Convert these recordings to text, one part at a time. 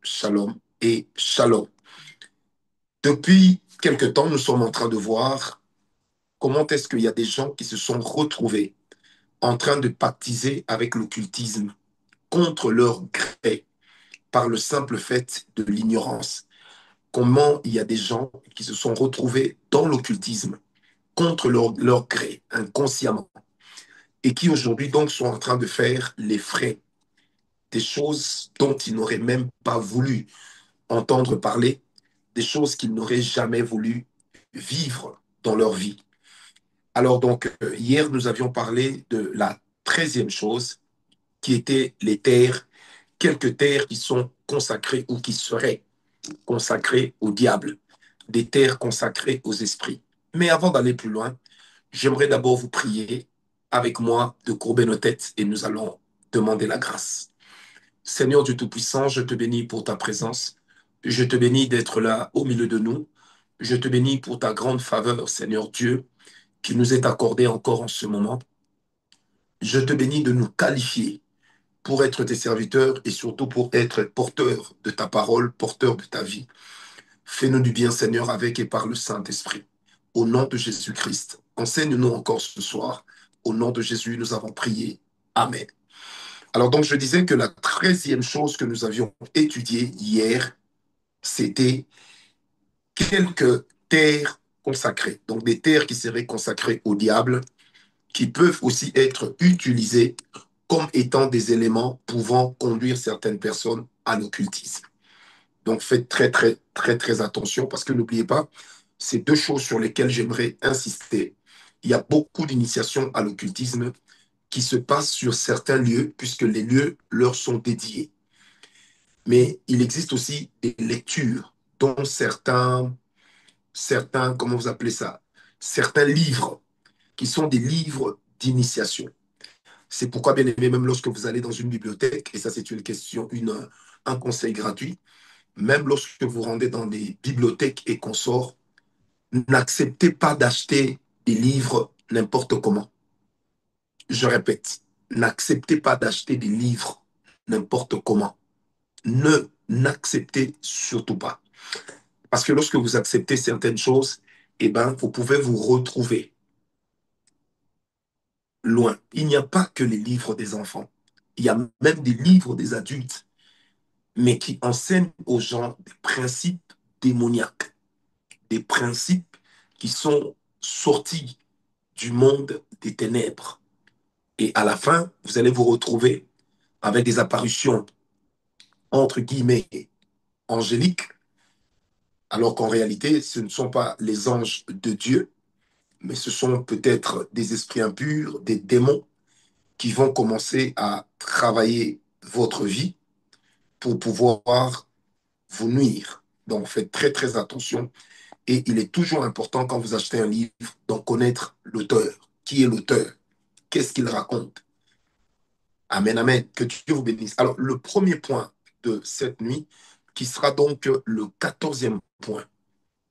Shalom et shalom. Depuis quelque temps, nous sommes en train de voir comment est-ce qu'il y a des gens qui se sont retrouvés en train de pactiser avec l'occultisme contre leur gré par le simple fait de l'ignorance. Comment il y a des gens qui se sont retrouvés dans l'occultisme contre leur gré, inconsciemment, et qui aujourd'hui donc sont en train de faire les frais des choses dont ils n'auraient même pas voulu entendre parler, des choses qu'ils n'auraient jamais voulu vivre dans leur vie. Alors donc, hier, nous avions parlé de la 13e chose, qui était les terres, quelques terres qui sont consacrées ou qui seraient consacrées au diable, des terres consacrées aux esprits. Mais avant d'aller plus loin, j'aimerais d'abord vous prier avec moi de courber nos têtes et nous allons demander la grâce. Seigneur Dieu Tout-Puissant, je te bénis pour ta présence. Je te bénis d'être là au milieu de nous. Je te bénis pour ta grande faveur, Seigneur Dieu, qui nous est accordée encore en ce moment. Je te bénis de nous qualifier pour être tes serviteurs et surtout pour être porteurs de ta parole, porteurs de ta vie. Fais-nous du bien, Seigneur, avec et par le Saint-Esprit. Au nom de Jésus-Christ, enseigne-nous encore ce soir. Au nom de Jésus, nous avons prié. Amen. Alors donc, je disais que la 13e chose que nous avions étudiée hier, c'était quelques terres consacrées. Donc des terres qui seraient consacrées au diable, qui peuvent aussi être utilisées comme étant des éléments pouvant conduire certaines personnes à l'occultisme. Donc faites très, très, très, très attention parce que n'oubliez pas, c'est deux choses sur lesquelles j'aimerais insister. Il y a beaucoup d'initiations à l'occultisme qui se passent sur certains lieux puisque les lieux leur sont dédiés. Mais il existe aussi des lectures dont certains, comment vous appelez ça, certains livres qui sont des livres d'initiation. C'est pourquoi, bien aimé, même lorsque vous allez dans une bibliothèque, et ça c'est une question, un conseil gratuit, même lorsque vous rendez dans des bibliothèques et consorts, n'acceptez pas d'acheter des livres n'importe comment. Je répète, n'acceptez pas d'acheter des livres n'importe comment. Ne n'acceptez surtout pas. Parce que lorsque vous acceptez certaines choses, eh ben, vous pouvez vous retrouver loin. Il n'y a pas que les livres des enfants. Il y a même des livres des adultes, mais qui enseignent aux gens des principes démoniaques, des principes qui sont sortis du monde des ténèbres. Et à la fin, vous allez vous retrouver avec des apparitions, entre guillemets, angéliques, alors qu'en réalité, ce ne sont pas les anges de Dieu, mais ce sont peut-être des esprits impurs, des démons qui vont commencer à travailler votre vie pour pouvoir vous nuire. Donc faites très très attention et il est toujours important quand vous achetez un livre d'en connaître l'auteur. Qui est l'auteur? Qu'est-ce qu'il raconte? Amen, amen. Que Dieu vous bénisse. Alors le premier point de cette nuit, qui sera donc le 14e point,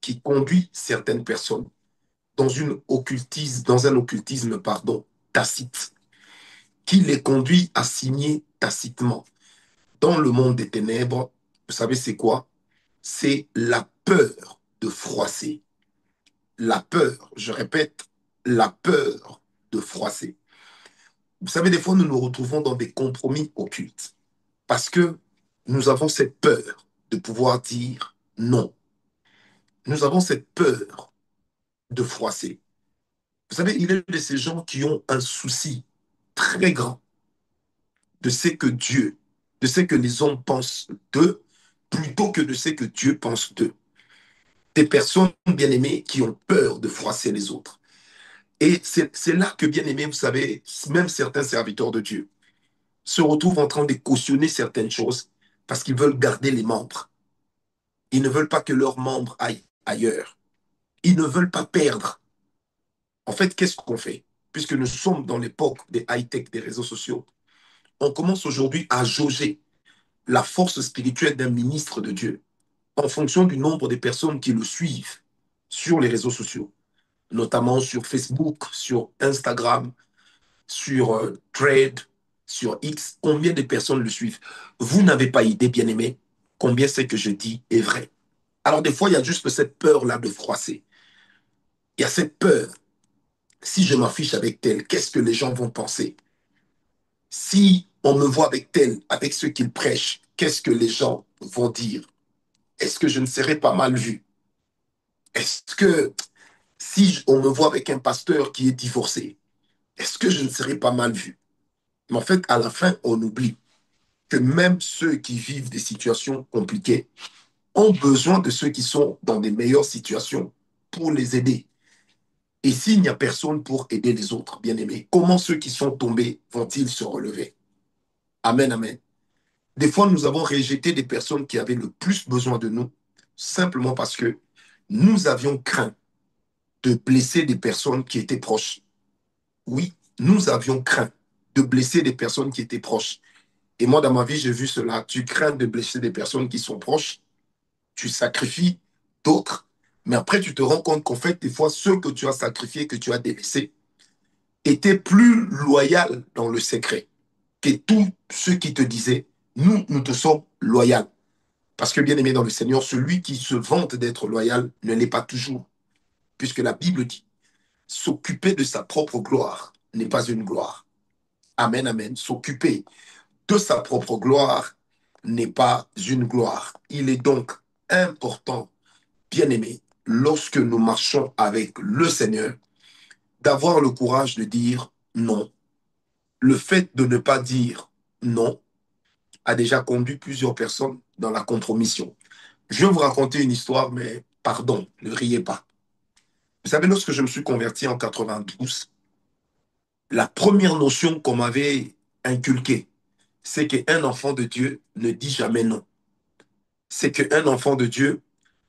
qui conduit certaines personnes dans un occultisme, pardon, tacite, qui les conduit à signer tacitement. Dans le monde des ténèbres, vous savez c'est quoi? C'est la peur de froisser. La peur, je répète, la peur de froisser. Vous savez, des fois, nous nous retrouvons dans des compromis occultes parce que nous avons cette peur de pouvoir dire non. Nous avons cette peur de froisser. Vous savez, il est de ces gens qui ont un souci très grand de ce que Dieu, de ce que les hommes pensent d'eux, plutôt que de ce que Dieu pense d'eux. Des personnes bien-aimées qui ont peur de froisser les autres. Et c'est là que, bien-aimés, vous savez, même certains serviteurs de Dieu se retrouvent en train de cautionner certaines choses parce qu'ils veulent garder les membres. Ils ne veulent pas que leurs membres aillent ailleurs. Ils ne veulent pas perdre. En fait, qu'est-ce qu'on fait? Puisque nous sommes dans l'époque des high-tech, des réseaux sociaux, on commence aujourd'hui à jauger la force spirituelle d'un ministre de Dieu en fonction du nombre de personnes qui le suivent sur les réseaux sociaux, notamment sur Facebook, sur Instagram, sur Thread, sur X. Combien de personnes le suivent? Vous n'avez pas idée, bien-aimé, combien ce que je dis est vrai. Alors des fois, il y a juste cette peur-là de froisser. Il y a cette peur. Si je m'affiche avec tel, qu'est-ce que les gens vont penser? Si on me voit avec tel, avec ce qu'il prêche, qu'est-ce que les gens vont dire? Est-ce que je ne serai pas mal vu? Est-ce que si on me voit avec un pasteur qui est divorcé, est-ce que je ne serai pas mal vu? Mais en fait, à la fin, on oublie que même ceux qui vivent des situations compliquées ont besoin de ceux qui sont dans des meilleures situations pour les aider. Et s'il n'y a personne pour aider les autres, bien aimés, comment ceux qui sont tombés vont-ils se relever? Amen, amen. Des fois, nous avons rejeté des personnes qui avaient le plus besoin de nous, simplement parce que nous avions craint de blesser des personnes qui étaient proches. Oui, nous avions craint de blesser des personnes qui étaient proches. Et moi, dans ma vie, j'ai vu cela. Tu crains de blesser des personnes qui sont proches, tu sacrifies d'autres, mais après, tu te rends compte qu'en fait, des fois, ceux que tu as sacrifiés, que tu as délaissés, étaient plus loyaux dans le secret que tous ceux qui te disaient, nous te sommes loyaux. Parce que, bien aimé dans le Seigneur, celui qui se vante d'être loyal ne l'est pas toujours, puisque la Bible dit, s'occuper de sa propre gloire n'est pas une gloire. Amen, amen. S'occuper de sa propre gloire n'est pas une gloire. Il est donc important, bien aimé, lorsque nous marchons avec le Seigneur, d'avoir le courage de dire non. Le fait de ne pas dire non a déjà conduit plusieurs personnes dans la compromission. Je vais vous raconter une histoire, mais pardon, ne riez pas. Vous savez, lorsque je me suis converti en 92, la première notion qu'on m'avait inculquée, c'est qu'un enfant de Dieu ne dit jamais non. C'est qu'un enfant de Dieu,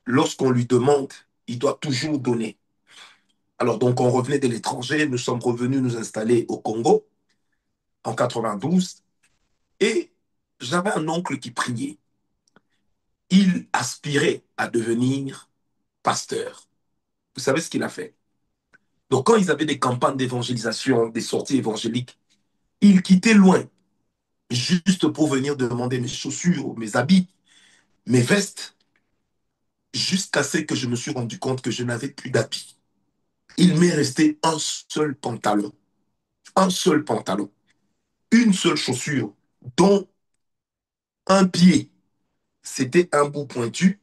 lorsqu'on lui demande, il doit toujours donner. Alors donc on revenait de l'étranger, nous sommes revenus nous installer au Congo en 92 et j'avais un oncle qui priait. Il aspirait à devenir pasteur. Vous savez ce qu'il a fait? Donc quand ils avaient des campagnes d'évangélisation, des sorties évangéliques, il quittait loin juste pour venir demander mes chaussures, mes habits, mes vestes, jusqu'à ce que je me suis rendu compte que je n'avais plus d'habits. Il m'est resté un seul pantalon, une seule chaussure, dont un pied, c'était un bout pointu,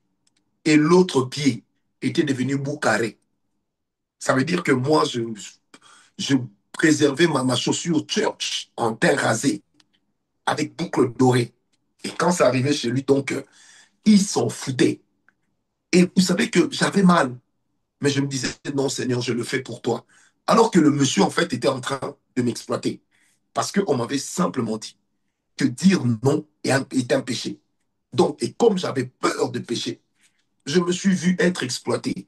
et l'autre pied était devenu bout carré. Ça veut dire que moi, je préservais ma chaussure church en terre rasée, avec boucle dorée. Et quand ça arrivait chez lui, donc, il s'en foutait. Et vous savez que j'avais mal. Mais je me disais, non, Seigneur, je le fais pour toi. Alors que le monsieur, en fait, était en train de m'exploiter. Parce qu'on m'avait simplement dit que dire non est un péché. Donc, et comme j'avais peur de pécher, je me suis vu être exploité.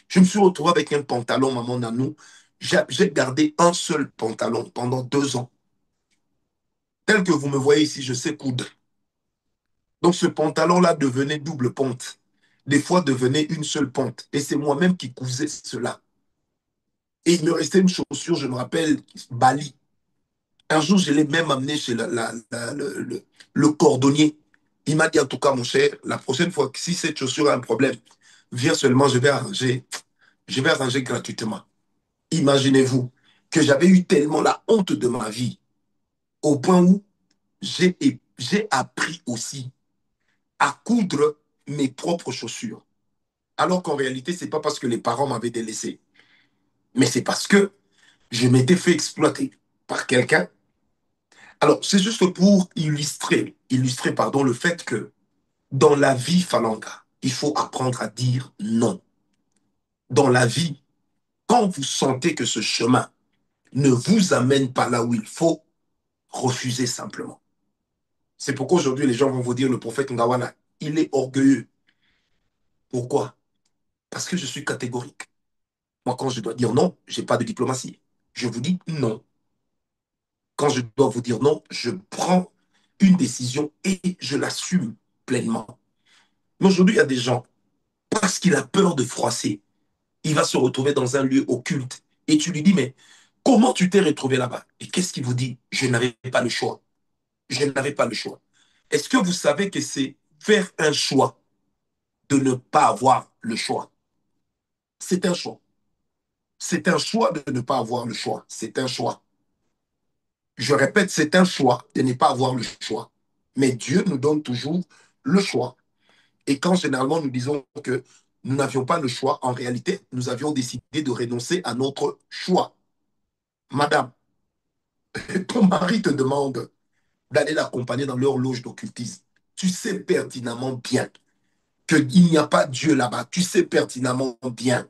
Je me suis retrouvé avec un pantalon, maman Nanou. J'ai gardé un seul pantalon pendant 2 ans. Tel que vous me voyez ici, je sais coudre. Donc, ce pantalon-là devenait double pente. Des fois, devenait une seule pente. Et c'est moi-même qui cousais cela. Et il me restait une chaussure, je me rappelle, Bali. Un jour, je l'ai même amené chez le cordonnier. Il m'a dit, en tout cas, mon cher, la prochaine fois, si cette chaussure a un problème, viens seulement, je vais arranger gratuitement. Imaginez-vous que j'avais eu tellement la honte de ma vie, au point où j'ai appris aussi à coudre mes propres chaussures. Alors qu'en réalité, ce n'est pas parce que les parents m'avaient délaissé, mais c'est parce que je m'étais fait exploiter par quelqu'un. Alors, c'est juste pour illustrer pardon, le fait que dans la vie Falanga, il faut apprendre à dire non. Dans la vie, quand vous sentez que ce chemin ne vous amène pas là où il faut, refusez simplement. C'est pourquoi aujourd'hui, les gens vont vous dire, le prophète Ngawana, il est orgueilleux. Pourquoi? Parce que je suis catégorique. Moi, quand je dois dire non, je n'ai pas de diplomatie. Je vous dis non. Quand je dois vous dire non, je prends une décision et je l'assume pleinement. Mais aujourd'hui, il y a des gens, parce qu'il a peur de froisser, il va se retrouver dans un lieu occulte. Et tu lui dis, mais comment tu t'es retrouvé là-bas? Et qu'est-ce qu'il vous dit? Je n'avais pas le choix. Je n'avais pas le choix. Est-ce que vous savez que c'est faire un choix de ne pas avoir le choix. C'est un choix. C'est un choix de ne pas avoir le choix. C'est un choix. Je répète, c'est un choix de ne pas avoir le choix. Mais Dieu nous donne toujours le choix. Et quand généralement nous disons que nous n'avions pas le choix, en réalité, nous avions décidé de renoncer à notre choix. Madame, ton mari te demande d'aller l'accompagner dans leur loge d'occultisme. Tu sais pertinemment bien qu'il n'y a pas Dieu là-bas. Tu sais pertinemment bien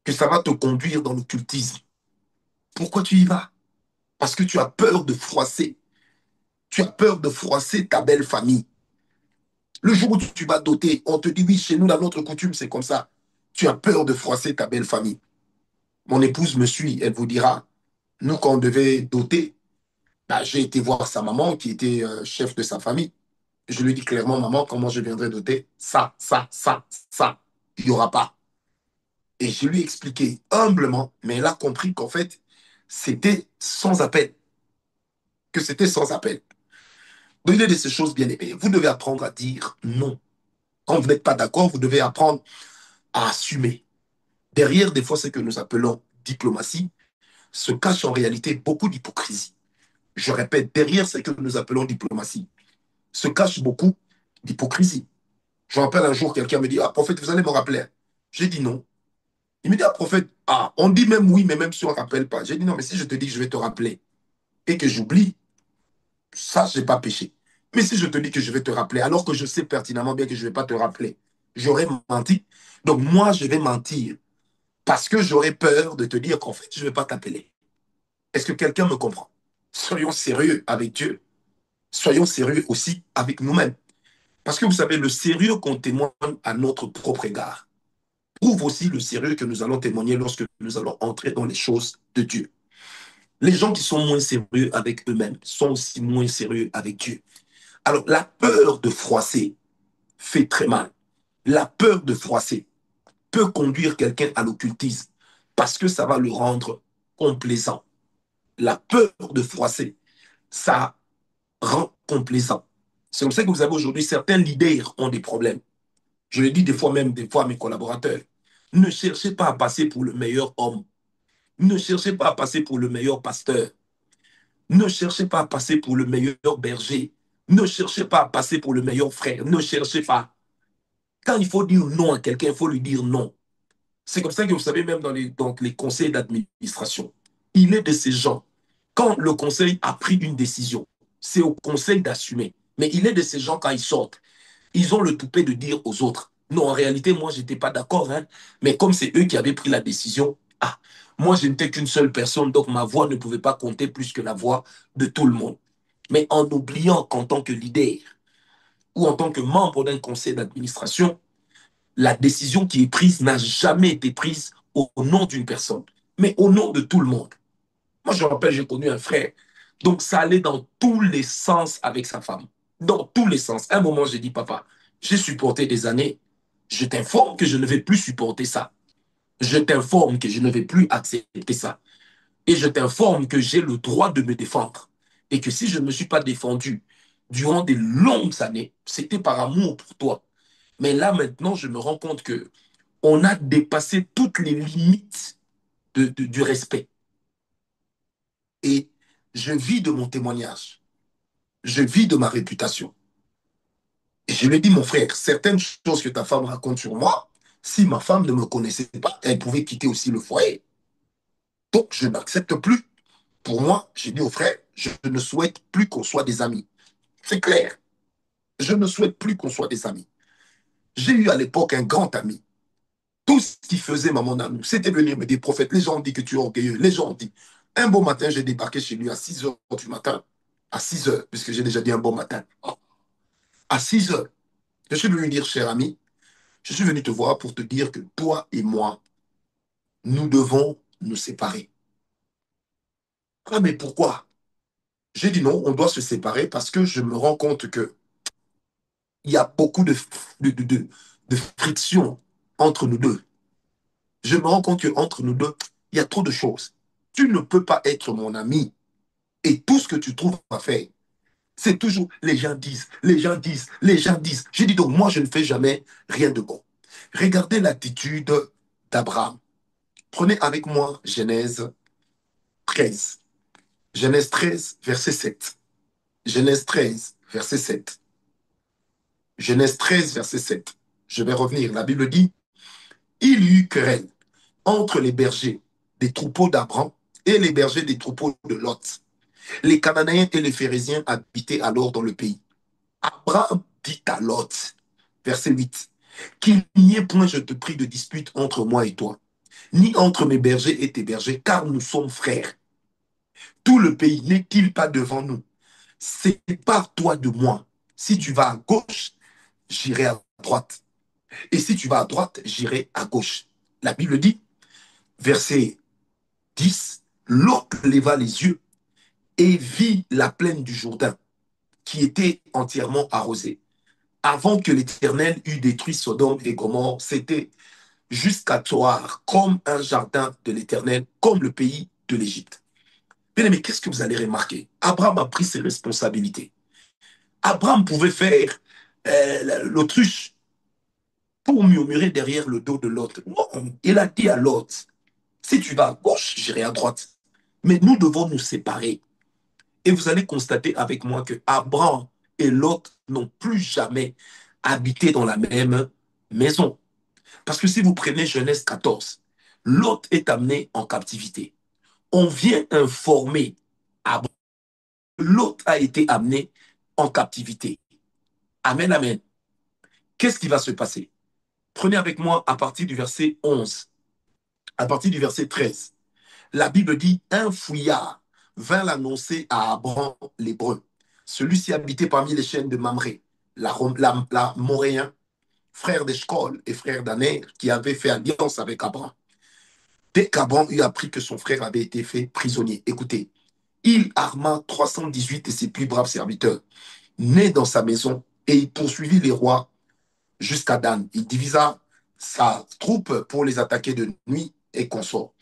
que ça va te conduire dans l'occultisme. Pourquoi tu y vas? Parce que tu as peur de froisser. Tu as peur de froisser ta belle famille. Le jour où tu vas doter, on te dit oui, chez nous, dans notre coutume, c'est comme ça. Tu as peur de froisser ta belle famille. Mon épouse me suit, elle vous dira, nous, quand on devait doter, bah, j'ai été voir sa maman qui était chef de sa famille. Je lui ai dit clairement, maman, comment je viendrai doter? Ça. Il n'y aura pas. Et je lui ai expliqué humblement, mais elle a compris qu'en fait, c'était sans appel. Que c'était sans appel. Donc, il y a de ces choses bien aimées. Vous devez apprendre à dire non. Quand vous n'êtes pas d'accord, vous devez apprendre à assumer. Derrière, des fois, ce que nous appelons diplomatie, se cache en réalité beaucoup d'hypocrisie. Je répète, derrière ce que nous appelons diplomatie, se cache beaucoup d'hypocrisie. Je me rappelle un jour, quelqu'un me dit, ah, prophète, vous allez me rappeler. J'ai dit non. Il me dit, ah, prophète, ah, on dit même oui, mais même si on ne rappelle pas. J'ai dit non, mais si je te dis que je vais te rappeler et que j'oublie, ça, je n'ai pas péché. Mais si je te dis que je vais te rappeler, alors que je sais pertinemment bien que je ne vais pas te rappeler, j'aurais menti. Donc moi, je vais mentir parce que j'aurais peur de te dire qu'en fait, je ne vais pas t'appeler. Est-ce que quelqu'un me comprend? Soyons sérieux avec Dieu. Soyons sérieux aussi avec nous-mêmes. Parce que vous savez, le sérieux qu'on témoigne à notre propre égard prouve aussi le sérieux que nous allons témoigner lorsque nous allons entrer dans les choses de Dieu. Les gens qui sont moins sérieux avec eux-mêmes sont aussi moins sérieux avec Dieu. Alors, la peur de froisser fait très mal. La peur de froisser peut conduire quelqu'un à l'occultisme parce que ça va le rendre complaisant. La peur de froisser, ça rend complaisant. C'est comme ça que vous avez aujourd'hui, certains leaders ont des problèmes. Je le dis des fois même, des fois à mes collaborateurs. Ne cherchez pas à passer pour le meilleur homme. Ne cherchez pas à passer pour le meilleur pasteur. Ne cherchez pas à passer pour le meilleur berger. Ne cherchez pas à passer pour le meilleur frère. Ne cherchez pas. Quand il faut dire non à quelqu'un, il faut lui dire non. C'est comme ça que vous savez, même dans les conseils d'administration, il est de ces gens. Quand le conseil a pris une décision, c'est au conseil d'assumer. Mais il est de ces gens, quand ils sortent, ils ont le toupet de dire aux autres, non, en réalité, moi, je n'étais pas d'accord, hein, mais comme c'est eux qui avaient pris la décision, ah, moi, je n'étais qu'une seule personne, donc ma voix ne pouvait pas compter plus que la voix de tout le monde. Mais en oubliant qu'en tant que leader ou en tant que membre d'un conseil d'administration, la décision qui est prise n'a jamais été prise au nom d'une personne, mais au nom de tout le monde. Moi, je me rappelle, j'ai connu un frère, donc ça allait dans tous les sens avec sa femme. Dans tous les sens. À un moment, j'ai dit, papa, j'ai supporté des années, je t'informe que je ne vais plus supporter ça. Je t'informe que je ne vais plus accepter ça. Et je t'informe que j'ai le droit de me défendre. Et que si je ne me suis pas défendu durant des longues années, c'était par amour pour toi. Mais là, maintenant, je me rends compte que on a dépassé toutes les limites du respect. Et je vis de mon témoignage. Je vis de ma réputation. Et je lui ai dit, mon frère, certaines choses que ta femme raconte sur moi, si ma femme ne me connaissait pas, elle pouvait quitter aussi le foyer. Donc, je n'accepte plus. Pour moi, j'ai dit au frère, je ne souhaite plus qu'on soit des amis. C'est clair. Je ne souhaite plus qu'on soit des amis. J'ai eu à l'époque un grand ami. Tout ce qu'il faisait, maman Nanou, c'était venir me dire, prophète, les gens ont dit que tu es orgueilleux. Les gens ont dit. Un beau matin, j'ai débarqué chez lui à 6 heures du matin. À 6 heures, puisque j'ai déjà dit un bon matin. À 6 heures, je suis venu lui dire, cher ami, je suis venu te voir pour te dire que toi et moi, nous devons nous séparer. Ah, mais pourquoi? J'ai dit non, on doit se séparer parce que je me rends compte que il y a beaucoup de, de, de, de friction entre nous deux. Je me rends compte qu'entre nous deux, il y a trop de choses. Tu ne peux pas être mon ami et tout ce que tu trouves à faire, C'est toujours les gens disent, les gens disent, les gens disent. J'ai dit donc moi je ne fais jamais rien de bon. Regardez l'attitude d'Abraham. Prenez avec moi Genèse 13. Genèse 13, verset 7. Genèse 13, verset 7. Genèse 13, verset 7. Je vais revenir. La Bible dit, il y eut querelle entre les bergers des troupeaux d'Abraham et les bergers des troupeaux de Lot. Les Cananéens et les Phérésiens habitaient alors dans le pays. Abraham dit à Lot, verset 8, qu'il n'y ait point, je te prie, de dispute entre moi et toi, ni entre mes bergers et tes bergers, car nous sommes frères. Tout le pays n'est-il pas devant nous? Sépare-toi de moi. Si tu vas à gauche, j'irai à droite. Et si tu vas à droite, j'irai à gauche. La Bible dit, verset 10, Lot leva les yeux et vit la plaine du Jourdain, qui était entièrement arrosée. Avant que l'Éternel eût détruit Sodome et Gomorrhe, c'était jusqu'à Tsoar, comme un jardin de l'Éternel, comme le pays de l'Égypte. Bien aimé, qu'est-ce que vous allez remarquer? Abraham a pris ses responsabilités. Abraham pouvait faire l'autruche pour murmurer derrière le dos de l'autre. Non, il a dit à l'autre, si tu vas à gauche, j'irai à droite. Mais nous devons nous séparer. Et vous allez constater avec moi que Abraham et Lot n'ont plus jamais habité dans la même maison. Parce que si vous prenez Genèse 14, Lot est amené en captivité. On vient informer Abraham que Lot a été amené en captivité. Amen, amen. Qu'est-ce qui va se passer? Prenez avec moi à partir du verset 11, à partir du verset 13. La Bible dit, un fouillard vint l'annoncer à Abraham l'Hébreu. Celui-ci habitait parmi les chaînes de Mamré, la Moréen, frère d'Eshcol et frère d'Aner, qui avait fait alliance avec Abraham. Dès qu'Abraham eut appris que son frère avait été fait prisonnier, écoutez, il arma 318 de ses plus braves serviteurs, nés dans sa maison, et il poursuivit les rois jusqu'à Dan. Il divisa sa troupe pour les attaquer de nuit et consort.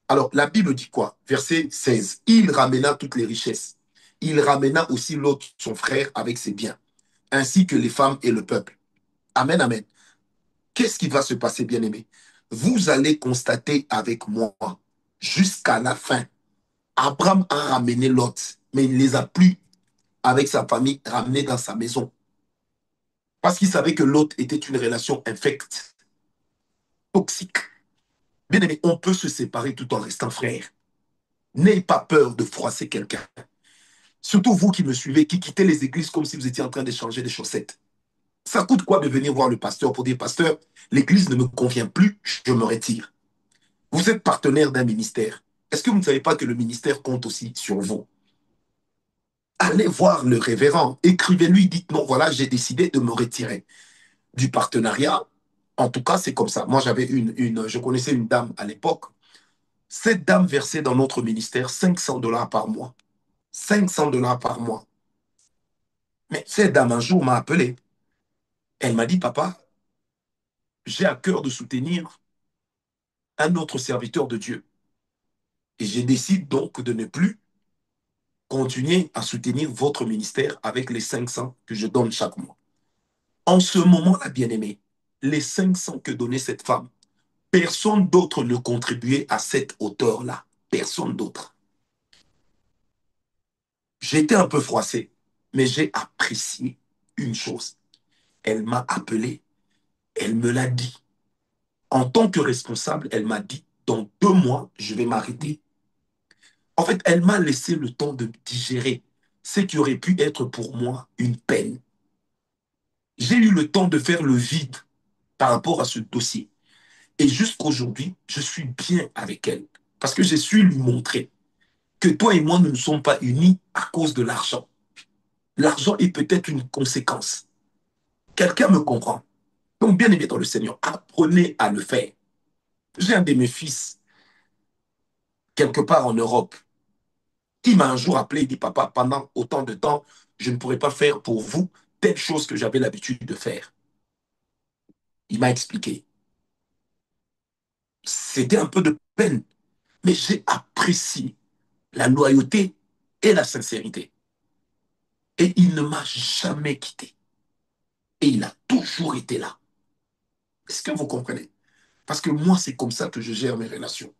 Alors, la Bible dit quoi? Verset 16. Il ramena toutes les richesses. Il ramena aussi l'autre, son frère, avec ses biens, ainsi que les femmes et le peuple. Amen, amen. Qu'est-ce qui va se passer, bien-aimé? Vous allez constater avec moi, jusqu'à la fin, Abraham a ramené Lot, mais il ne les a plus, avec sa famille, ramenés dans sa maison. Parce qu'il savait que Lot était une relation infecte, toxique. Bien-aimé, on peut se séparer tout en restant frère. N'ayez pas peur de froisser quelqu'un. Surtout vous qui me suivez, qui quittez les églises comme si vous étiez en train d'échanger des chaussettes. Ça coûte quoi de venir voir le pasteur pour dire, pasteur, l'église ne me convient plus, je me retire. Vous êtes partenaire d'un ministère. Est-ce que vous ne savez pas que le ministère compte aussi sur vous? Allez voir le révérend, écrivez-lui, dites non, voilà, j'ai décidé de me retirer du partenariat. En tout cas, c'est comme ça. Moi, j'avais je connaissais une dame à l'époque. Cette dame versait dans notre ministère 500 dollars par mois. 500 dollars par mois. Mais cette dame, un jour, m'a appelé. Elle m'a dit, papa, j'ai à cœur de soutenir un autre serviteur de Dieu. Et je décide donc de ne plus continuer à soutenir votre ministère avec les 500 que je donne chaque mois. En ce moment-là, bien-aimé, les 500 que donnait cette femme, personne d'autre ne contribuait à cette hauteur-là. Personne d'autre. J'étais un peu froissé, mais j'ai apprécié une chose. Elle m'a appelé, elle me l'a dit. En tant que responsable, elle m'a dit, dans 2 mois, je vais m'arrêter. En fait, elle m'a laissé le temps de digérer ce qui aurait pu être pour moi une peine. J'ai eu le temps de faire le vide par rapport à ce dossier. Et jusqu'aujourd'hui, je suis bien avec elle. Parce que j'ai su lui montrer que toi et moi, nous ne sommes pas unis à cause de l'argent. L'argent est peut-être une conséquence. Quelqu'un me comprend. Donc, bien aimé dans le Seigneur, apprenez à le faire. J'ai un de mes fils, quelque part en Europe, qui m'a un jour appelé et dit, papa, pendant autant de temps, je ne pourrais pas faire pour vous telle chose que j'avais l'habitude de faire. Il m'a expliqué. C'était un peu de peine, mais j'ai apprécié la loyauté et la sincérité. Et il ne m'a jamais quitté. Et il a toujours été là. Est-ce que vous comprenez? Parce que moi, c'est comme ça que je gère mes relations.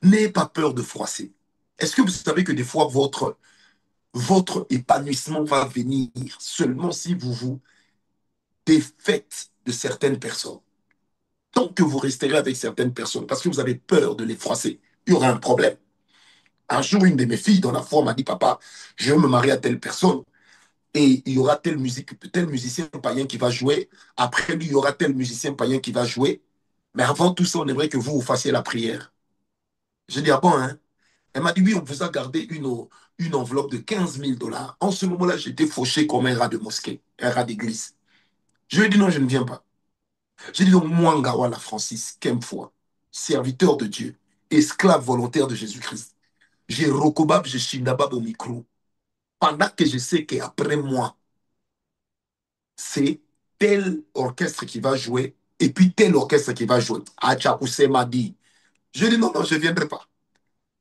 N'ayez pas peur de froisser. Est-ce que vous savez que des fois, votre épanouissement va venir seulement si vous vous défaites de certaines personnes? Tant que vous resterez avec certaines personnes, parce que vous avez peur de les froisser, il y aura un problème. Un jour, une de mes filles dans la foi m'a dit, papa, je veux me marier à telle personne et il y aura tel musicien païen qui va jouer. Après lui, il y aura tel musicien païen qui va jouer. Mais avant tout ça, on aimerait que vous fassiez la prière. J'ai dit, ah bon, hein? Elle m'a dit, oui, on vous a gardé une enveloppe de 15 000 dollars. En ce moment-là, j'étais fauché comme un rat de mosquée, un rat d'église. Je lui ai dit, non, je ne viens pas. J'ai dit, donc, moi, Ngawala Francis Kemfoua, serviteur de Dieu, esclave volontaire de Jésus-Christ. J'ai Rokobab, j'ai Shindabab au micro. Pendant que je sais qu'après moi, c'est tel orchestre qui va jouer et puis tel orchestre qui va jouer. Achakousé m'a dit. Je lui ai dit, non, non, je ne viendrai pas.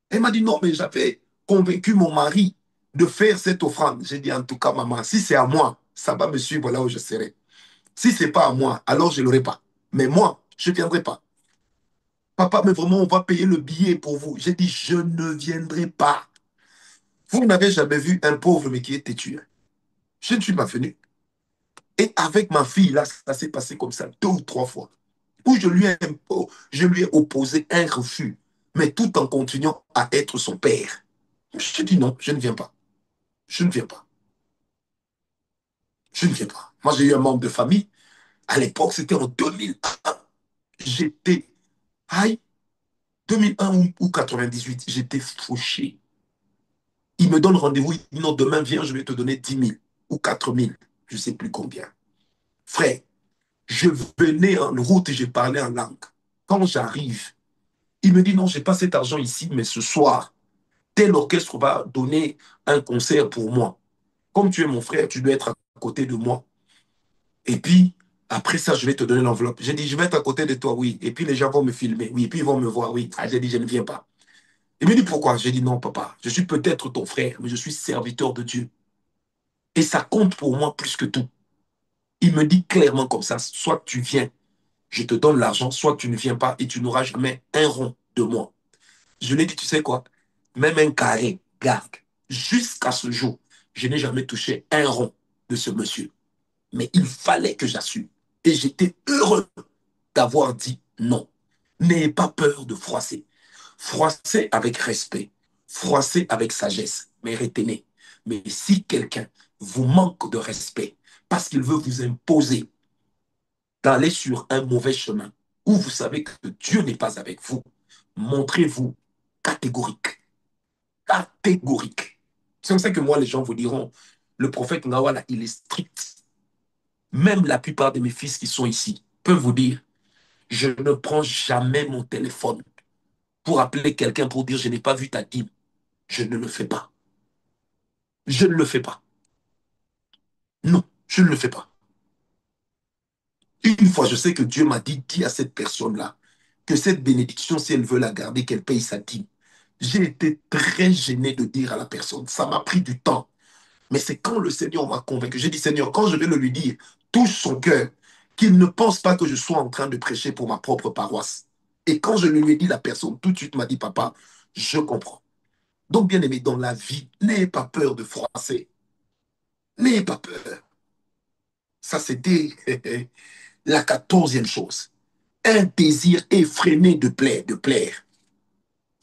Elle m'a dit, non, mais j'avais convaincu mon mari de faire cette offrande. J'ai dit, en tout cas, maman, si c'est à moi, ça va me suivre là où je serai. Si ce n'est pas à moi, alors je ne l'aurai pas. Mais moi, je ne viendrai pas. Papa, mais vraiment, on va payer le billet pour vous. J'ai dit, je ne viendrai pas. Vous n'avez jamais vu un pauvre mais qui est têtu. Je ne suis pas venu. Et avec ma fille, là, ça s'est passé comme ça 2 ou 3 fois. Où je lui ai opposé un refus, mais tout en continuant à être son père. Je dis non, je ne viens pas. Je ne viens pas. Je ne viens pas. Moi, j'ai eu un membre de famille. À l'époque, c'était en 2001. J'étais, aïe, 2001 ou 98, j'étais fauché. Il me donne rendez-vous, il dit non, demain, viens, je vais te donner 10 000 ou 4 000, je ne sais plus combien. Frère, je venais en route et j'ai parlé en langue. Quand j'arrive, il me dit non, je n'ai pas cet argent ici, mais ce soir, tel orchestre va donner un concert pour moi. Comme tu es mon frère, tu dois être à côté de moi. Et puis, après ça, je vais te donner l'enveloppe. J'ai dit, je vais être à côté de toi, oui. Et puis, les gens vont me filmer, oui. Et puis, ils vont me voir, oui. Ah, j'ai dit, je ne viens pas. Il me dit, pourquoi? J'ai dit, non, papa, je suis peut-être ton frère, mais je suis serviteur de Dieu. Et ça compte pour moi plus que tout. Il me dit clairement comme ça, soit tu viens, je te donne l'argent, soit tu ne viens pas et tu n'auras jamais un rond de moi. Je lui ai dit, tu sais quoi? Même un carré, garde. Jusqu'à ce jour, je n'ai jamais touché un rond de ce monsieur. Mais il fallait que j'assume. Et j'étais heureux d'avoir dit non. N'ayez pas peur de froisser. Froissez avec respect. Froissez avec sagesse. Mais retenez. Mais si quelqu'un vous manque de respect parce qu'il veut vous imposer d'aller sur un mauvais chemin où vous savez que Dieu n'est pas avec vous, montrez-vous catégorique. Catégorique. C'est comme ça que moi, les gens vous diront, le prophète Nawala, il est strict. Même la plupart de mes fils qui sont ici peuvent vous dire, je ne prends jamais mon téléphone pour appeler quelqu'un pour dire, je n'ai pas vu ta dîme. Je ne le fais pas. Je ne le fais pas. Non, je ne le fais pas. Une fois, je sais que Dieu m'a dit, dis à cette personne-là que cette bénédiction, si elle veut la garder, qu'elle paye sa dîme. J'ai été très gêné de dire à la personne. Ça m'a pris du temps. Mais c'est quand le Seigneur m'a convaincu. J'ai dit, Seigneur, quand je vais le lui dire, touche son cœur, qu'il ne pense pas que je sois en train de prêcher pour ma propre paroisse. Et quand je lui ai dit, la personne tout de suite m'a dit, papa, je comprends. Donc, bien aimé, dans la vie, n'ayez pas peur de froisser. N'ayez pas peur. Ça, c'était la 14e chose. Un désir effréné de plaire, de plaire.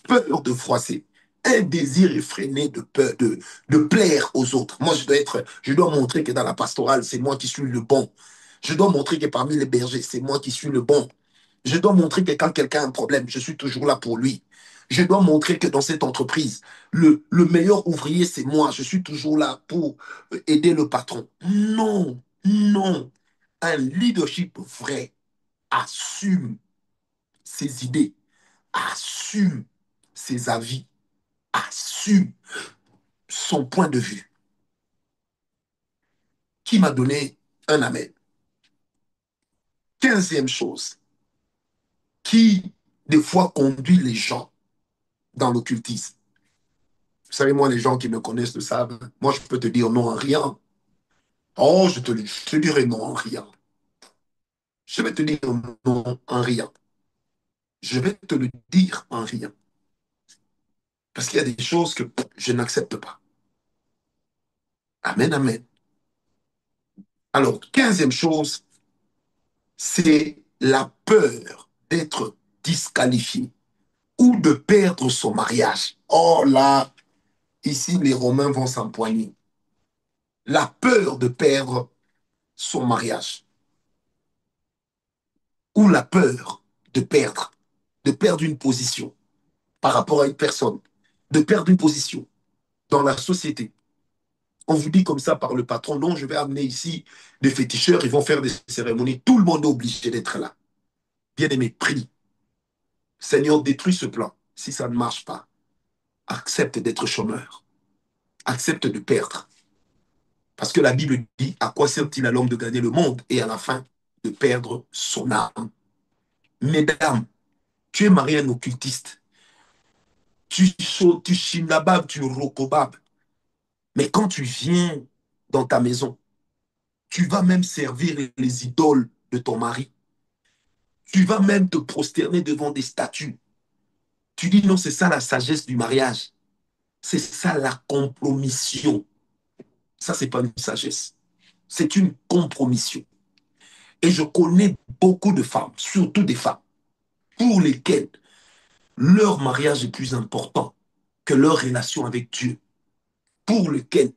Peur de froisser. Un désir effréné de peur, de plaire aux autres. Moi, je dois montrer que dans la pastorale, c'est moi qui suis le bon. Je dois montrer que parmi les bergers, c'est moi qui suis le bon. Je dois montrer que quand quelqu'un a un problème, je suis toujours là pour lui. Je dois montrer que dans cette entreprise, le meilleur ouvrier, c'est moi. Je suis toujours là pour aider le patron. Non, non. Un leadership vrai assume ses idées, assume ses avis, assume son point de vue. Qui m'a donné un amen? 15e chose, qui des fois conduit les gens dans l'occultisme. Vous savez, moi, les gens qui me connaissent le savent. Moi, je peux te dire non à rien. Oh, je te dirai non en rien. Je vais te dire non en rien. Je vais te le dire en rien. Parce qu'il y a des choses que je n'accepte pas. Amen, amen. Alors, 15e chose, c'est la peur d'être disqualifié ou de perdre son mariage. Oh là, ici, les Romains vont s'empoigner. La peur de perdre son mariage ou la peur de perdre une position par rapport à une personne, de perdre une position dans la société. On vous dit comme ça par le patron, non, je vais amener ici des féticheurs, ils vont faire des cérémonies. Tout le monde est obligé d'être là. Bien aimé, prie. Seigneur, détruis ce plan. Si ça ne marche pas, accepte d'être chômeur. Accepte de perdre. Parce que la Bible dit, à quoi sert-il à l'homme de gagner le monde et à la fin de perdre son âme? Mesdames, tu es marié à un occultiste. Tu sautes, tu chinababes, tu rocobabes. Mais quand tu viens dans ta maison, tu vas même servir les idoles de ton mari. Tu vas même te prosterner devant des statues. Tu dis non, c'est ça la sagesse du mariage. C'est ça la compromission. Ça, c'est pas une sagesse. C'est une compromission. Et je connais beaucoup de femmes, surtout des femmes, pour lesquelles leur mariage est plus important que leur relation avec Dieu, pour lesquelles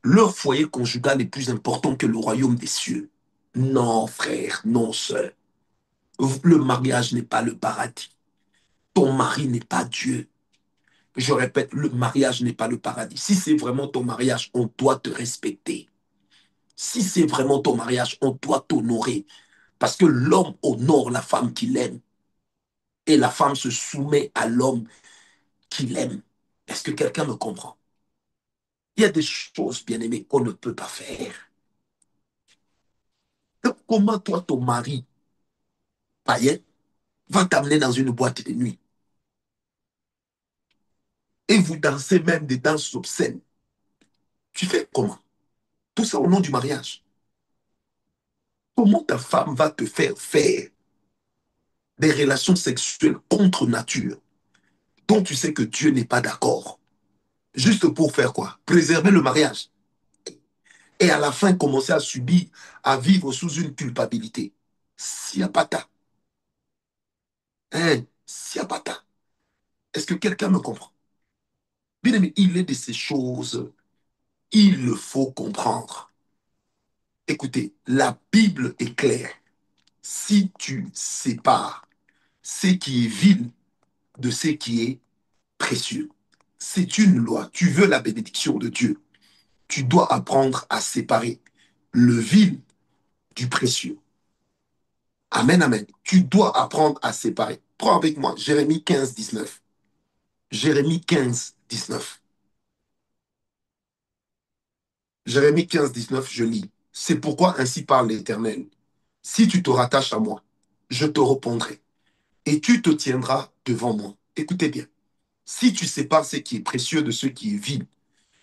leur foyer conjugal est plus important que le royaume des cieux. Non, frère, non, sœur. Le mariage n'est pas le paradis. Ton mari n'est pas Dieu. Je répète, le mariage n'est pas le paradis. Si c'est vraiment ton mariage, on doit te respecter. Si c'est vraiment ton mariage, on doit t'honorer. Parce que l'homme honore la femme qu'il aime. Et la femme se soumet à l'homme qu'il aime. Est-ce que quelqu'un me comprend? Il y a des choses, bien aimées, qu'on ne peut pas faire. Donc, comment toi, ton mari, païen, va t'amener dans une boîte de nuit et vous dansez même des danses obscènes? Tu fais comment? Tout ça au nom du mariage. Comment ta femme va te faire faire des relations sexuelles contre nature dont tu sais que Dieu n'est pas d'accord? Juste pour faire quoi? Préserver le mariage. Et à la fin, commencer à subir, à vivre sous une culpabilité. Siapata. Hein? Siapata. Est-ce que quelqu'un me comprend? Bien aimé, il est de ces choses, il le faut comprendre. Écoutez, la Bible est claire. Si tu sépares ce qui est vil de ce qui est précieux, c'est une loi. Tu veux la bénédiction de Dieu. Tu dois apprendre à séparer le vil du précieux. Amen, amen. Tu dois apprendre à séparer. Prends avec moi Jérémie 15, 19. Jérémie 15, 19. Jérémie 15, 19, je lis. C'est pourquoi ainsi parle l'Éternel. Si tu te rattaches à moi, je te répondrai et tu te tiendras devant moi. Écoutez bien. Si tu sépares ce qui est précieux de ce qui est vil,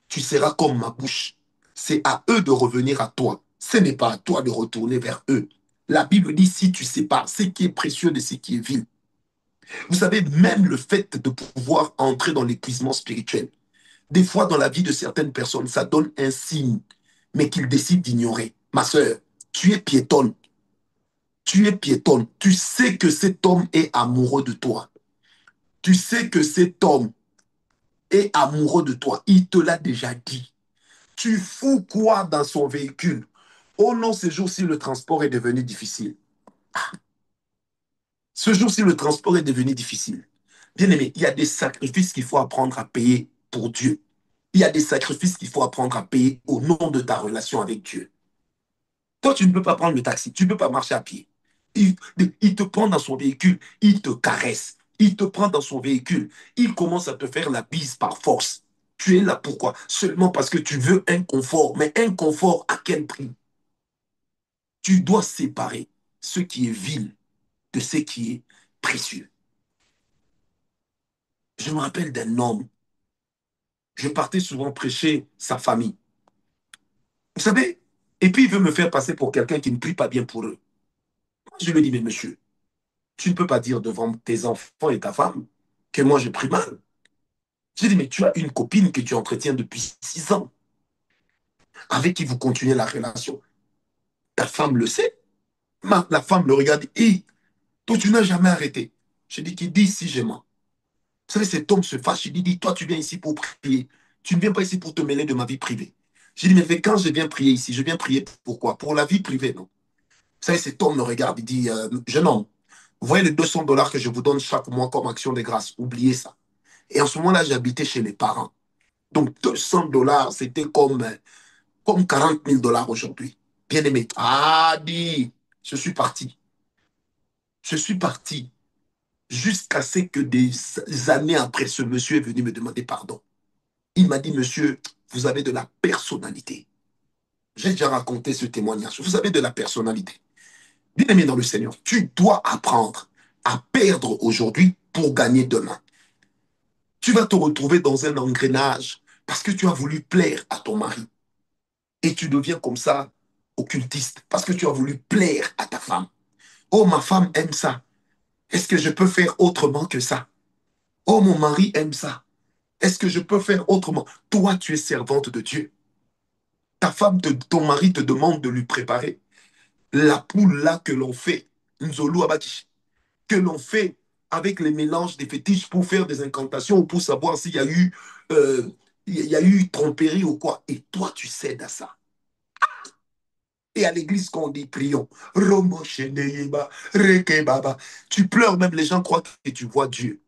tu seras comme ma bouche. C'est à eux de revenir à toi. Ce n'est pas à toi de retourner vers eux. La Bible dit si tu sépares ce qui est précieux de ce qui est vil. Vous savez, même le fait de pouvoir entrer dans l'épuisement spirituel, des fois dans la vie de certaines personnes, ça donne un signe, mais qu'ils décident d'ignorer. Ma sœur, tu es piétonne. Tu es piétonne. Tu sais que cet homme est amoureux de toi. Tu sais que cet homme est amoureux de toi. Il te l'a déjà dit. Tu fous quoi dans son véhicule? Oh non, ce jour-ci, le transport est devenu difficile. Ce jour-ci, le transport est devenu difficile. Bien aimé, il y a des sacrifices qu'il faut apprendre à payer pour Dieu. Il y a des sacrifices qu'il faut apprendre à payer au nom de ta relation avec Dieu. Toi, tu ne peux pas prendre le taxi, tu ne peux pas marcher à pied. Il, il te prend dans son véhicule, il te caresse, il te prend dans son véhicule, il commence à te faire la bise par force. Tu es là pourquoi? Seulement parce que tu veux un confort. Mais un confort à quel prix? Tu dois séparer ce qui est vil de ce qui est précieux. Je me rappelle d'un homme, Je partais souvent prêcher sa famille. Vous savez, et puis il veut me faire passer pour quelqu'un qui ne prie pas bien pour eux. Je lui dis, mais monsieur, tu ne peux pas dire devant tes enfants et ta femme que moi je prie mal. J'ai dit, mais tu as une copine que tu entretiens depuis 6 ans, avec qui vous continuez la relation. Ta femme le sait. La femme le regarde et toi, tu n'as jamais arrêté. Je dis qu'il dit si je mens. Vous savez, cet homme se fâche. Il dit, toi, tu viens ici pour prier. Tu ne viens pas ici pour te mêler de ma vie privée. J'ai dit, mais quand je viens prier ici, je viens prier pourquoi? Pour la vie privée, non? Vous savez, cet homme me regarde. Il dit, jeune homme, vous voyez les 200 $ que je vous donne chaque mois comme action de grâce. Oubliez ça. Et en ce moment-là, j'habitais chez les parents. Donc, 200 $, c'était comme 40 000 $ aujourd'hui. Bien aimé. Ah, dit, je suis parti. Je suis parti jusqu'à ce que des années après, ce monsieur est venu me demander pardon. Il m'a dit, monsieur, vous avez de la personnalité. J'ai déjà raconté ce témoignage. Vous avez de la personnalité. Bien aimé dans le Seigneur, tu dois apprendre à perdre aujourd'hui pour gagner demain. Tu vas te retrouver dans un engrenage parce que tu as voulu plaire à ton mari. Et tu deviens comme ça occultiste parce que tu as voulu plaire à ta femme. Oh, ma femme aime ça. Est-ce que je peux faire autrement que ça? Oh, mon mari aime ça. Est-ce que je peux faire autrement? Toi, tu es servante de Dieu. Ta femme, ton mari te demande de lui préparer la poule là que l'on fait, Nzolu Abati, que l'on fait avec les mélanges des fétiches pour faire des incantations ou pour savoir s'il y a eu, il y a eu tromperie ou quoi. Et toi, tu cèdes à ça. Et à l'église, quand on dit prions, Romo Sheneyeba, Reke Baba, tu pleures, même les gens croient que tu vois Dieu.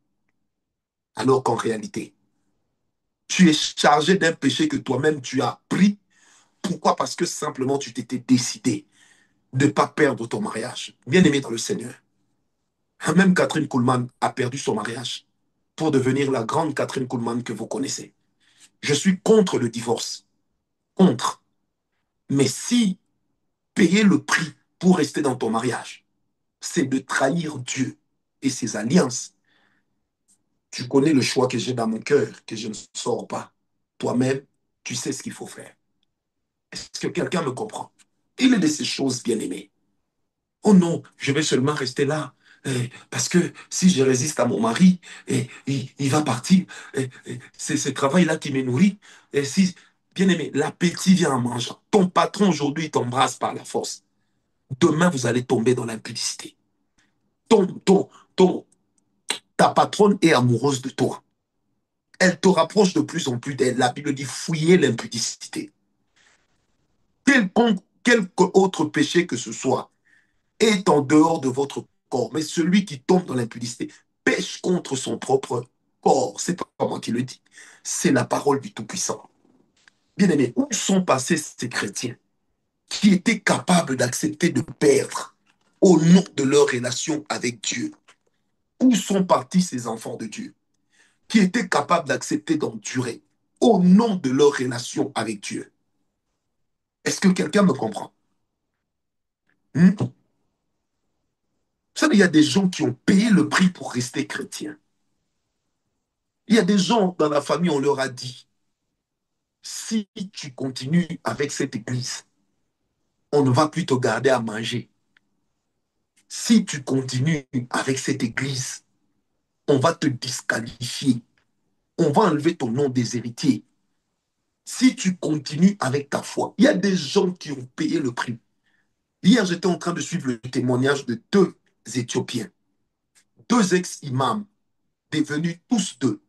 Alors qu'en réalité, tu es chargé d'un péché que toi-même tu as pris. Pourquoi? Parce que simplement tu t'étais décidé de ne pas perdre ton mariage. Bien aimé dans le Seigneur. Même Catherine Kuhlman a perdu son mariage pour devenir la grande Catherine Kuhlman que vous connaissez. Je suis contre le divorce. Contre. Mais si payer le prix pour rester dans ton mariage, c'est de trahir Dieu et ses alliances, tu connais le choix que j'ai dans mon cœur, que je ne sors pas. Toi-même, tu sais ce qu'il faut faire. Est-ce que quelqu'un me comprend? Il est de ces choses bien aimées. Oh non, je vais seulement rester là. Parce que si je résiste à mon mari, il va partir. C'est ce travail-là qui me nourrit. Et si, bien aimé, l'appétit vient en mangeant. Ton patron aujourd'hui t'embrasse par la force. Demain, vous allez tomber dans l'impudicité. Ton, ton, ton, Ta patronne est amoureuse de toi. Elle te rapproche de plus en plus d'elle. La Bible dit fouiller l'impudicité. Quelque autre péché que ce soit est en dehors de votre corps. Mais celui qui tombe dans l'impudicité pêche contre son propre corps. C'est pas moi qui le dis. C'est la parole du Tout-Puissant. Bien aimé, où sont passés ces chrétiens qui étaient capables d'accepter de perdre au nom de leur relation avec Dieu? Où sont partis ces enfants de Dieu qui étaient capables d'accepter d'endurer au nom de leur relation avec Dieu? Est-ce que quelqu'un me comprend? Vous savez, il y a des gens qui ont payé le prix pour rester chrétiens. Il y a des gens dans la famille, on leur a dit, si tu continues avec cette église, on ne va plus te garder à manger. Si tu continues avec cette église, on va te disqualifier. On va enlever ton nom des héritiers. Si tu continues avec ta foi, il y a des gens qui ont payé le prix. Hier, j'étais en train de suivre le témoignage de deux Éthiopiens, deux ex-imams, devenus tous deux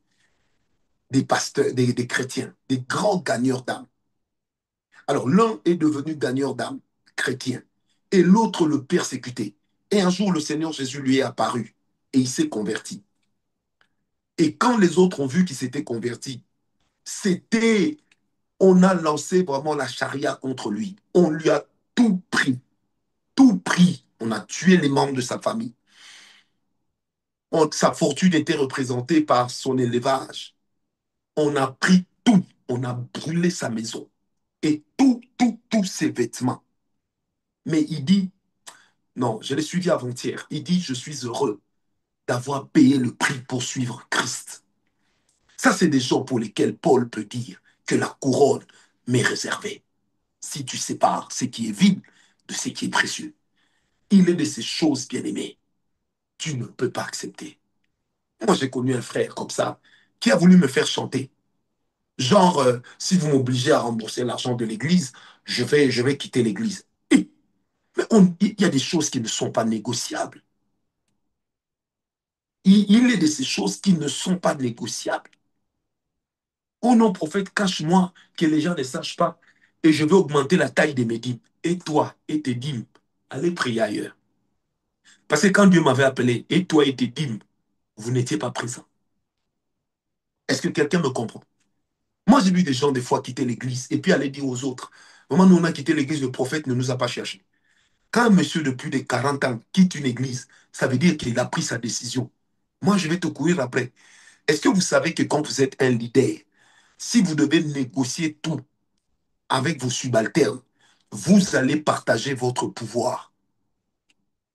des pasteurs, des chrétiens, des grands gagneurs d'âme. Alors, l'un est devenu gagneur d'âme, chrétien, et l'autre le persécutait. Et un jour, le Seigneur Jésus lui est apparu et il s'est converti. Et quand les autres ont vu qu'il s'était converti, c'était, on a lancé vraiment la charia contre lui. On lui a tout pris, tout pris. On a tué les membres de sa famille. Sa fortune était représentée par son élevage. On a pris tout. On a brûlé sa maison. Et tous ses vêtements. Mais il dit, non, je l'ai suivi avant-hier. Il dit, je suis heureux d'avoir payé le prix pour suivre Christ. Ça, c'est des gens pour lesquels Paul peut dire que la couronne m'est réservée. Si tu sépares ce qui est vide de ce qui est précieux, il est de ces choses, bien-aimées, tu ne peux pas accepter. Moi, j'ai connu un frère comme ça qui a voulu me faire chanter. Genre, si vous m'obligez à rembourser l'argent de l'église, je vais quitter l'église. Mais il y a des choses qui ne sont pas négociables. Il est de ces choses qui ne sont pas négociables. Oh non, prophète, cache-moi que les gens ne sachent pas. Et je vais augmenter la taille de mes dîmes. Et toi et tes dîmes, allez prier ailleurs. Parce que quand Dieu m'avait appelé, et toi et tes dîmes, vous n'étiez pas présents. Est-ce que quelqu'un me comprend? Moi, j'ai vu des gens, des fois, quitter l'église et puis aller dire aux autres, maman, nous, on a quitté l'église, le prophète ne nous a pas cherchés. Quand un monsieur de plus de 40 ans quitte une église, ça veut dire qu'il a pris sa décision. Moi, je vais te courir après. Est-ce que vous savez que quand vous êtes un leader, si vous devez négocier tout avec vos subalternes, vous allez partager votre pouvoir.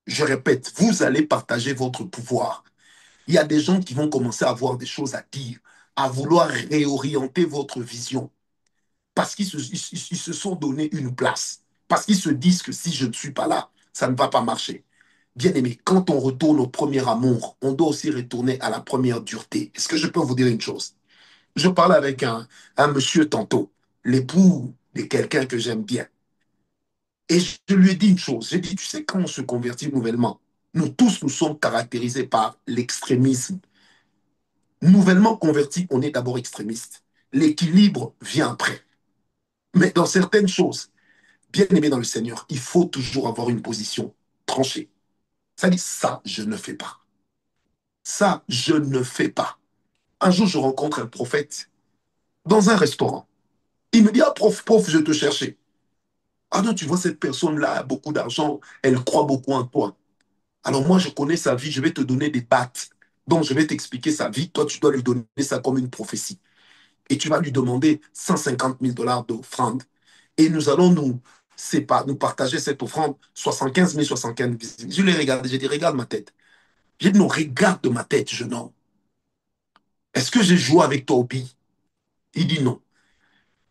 Je répète, vous allez partager votre pouvoir. Il y a des gens qui vont commencer à avoir des choses à dire, à vouloir réorienter votre vision, parce qu'ils se sont donné une place, parce qu'ils se disent que si je ne suis pas là, ça ne va pas marcher. Bien aimé, quand on retourne au premier amour, on doit aussi retourner à la première dureté. Est-ce que je peux vous dire une chose? Je parlais avec un monsieur tantôt, l'époux de quelqu'un que j'aime bien. Et je lui ai dit une chose. J'ai dit, tu sais, quand on se convertit nouvellement, nous tous nous sommes caractérisés par l'extrémisme. Nouvellement converti, on est d'abord extrémiste. L'équilibre vient après. Mais dans certaines choses, bien aimé dans le Seigneur, il faut toujours avoir une position tranchée. Ça dit, ça, je ne fais pas. Ça, je ne fais pas. Un jour, je rencontre un prophète dans un restaurant. Il me dit, ah, prof, je te cherchais. Ah non, tu vois, cette personne-là a beaucoup d'argent, elle croit beaucoup en toi. Alors moi, je connais sa vie, je vais te donner des battes. Donc, je vais t'expliquer sa vie. Toi, tu dois lui donner ça comme une prophétie. Et tu vas lui demander 150 000 dollars d'offrande. Et nous allons nous partager cette offrande, 75 000, 75 000. Je l'ai regardé, j'ai dit, regarde ma tête. J'ai dit, non, regarde ma tête, jeune homme. Est-ce que j'ai joué avec toi au billes? Il dit non.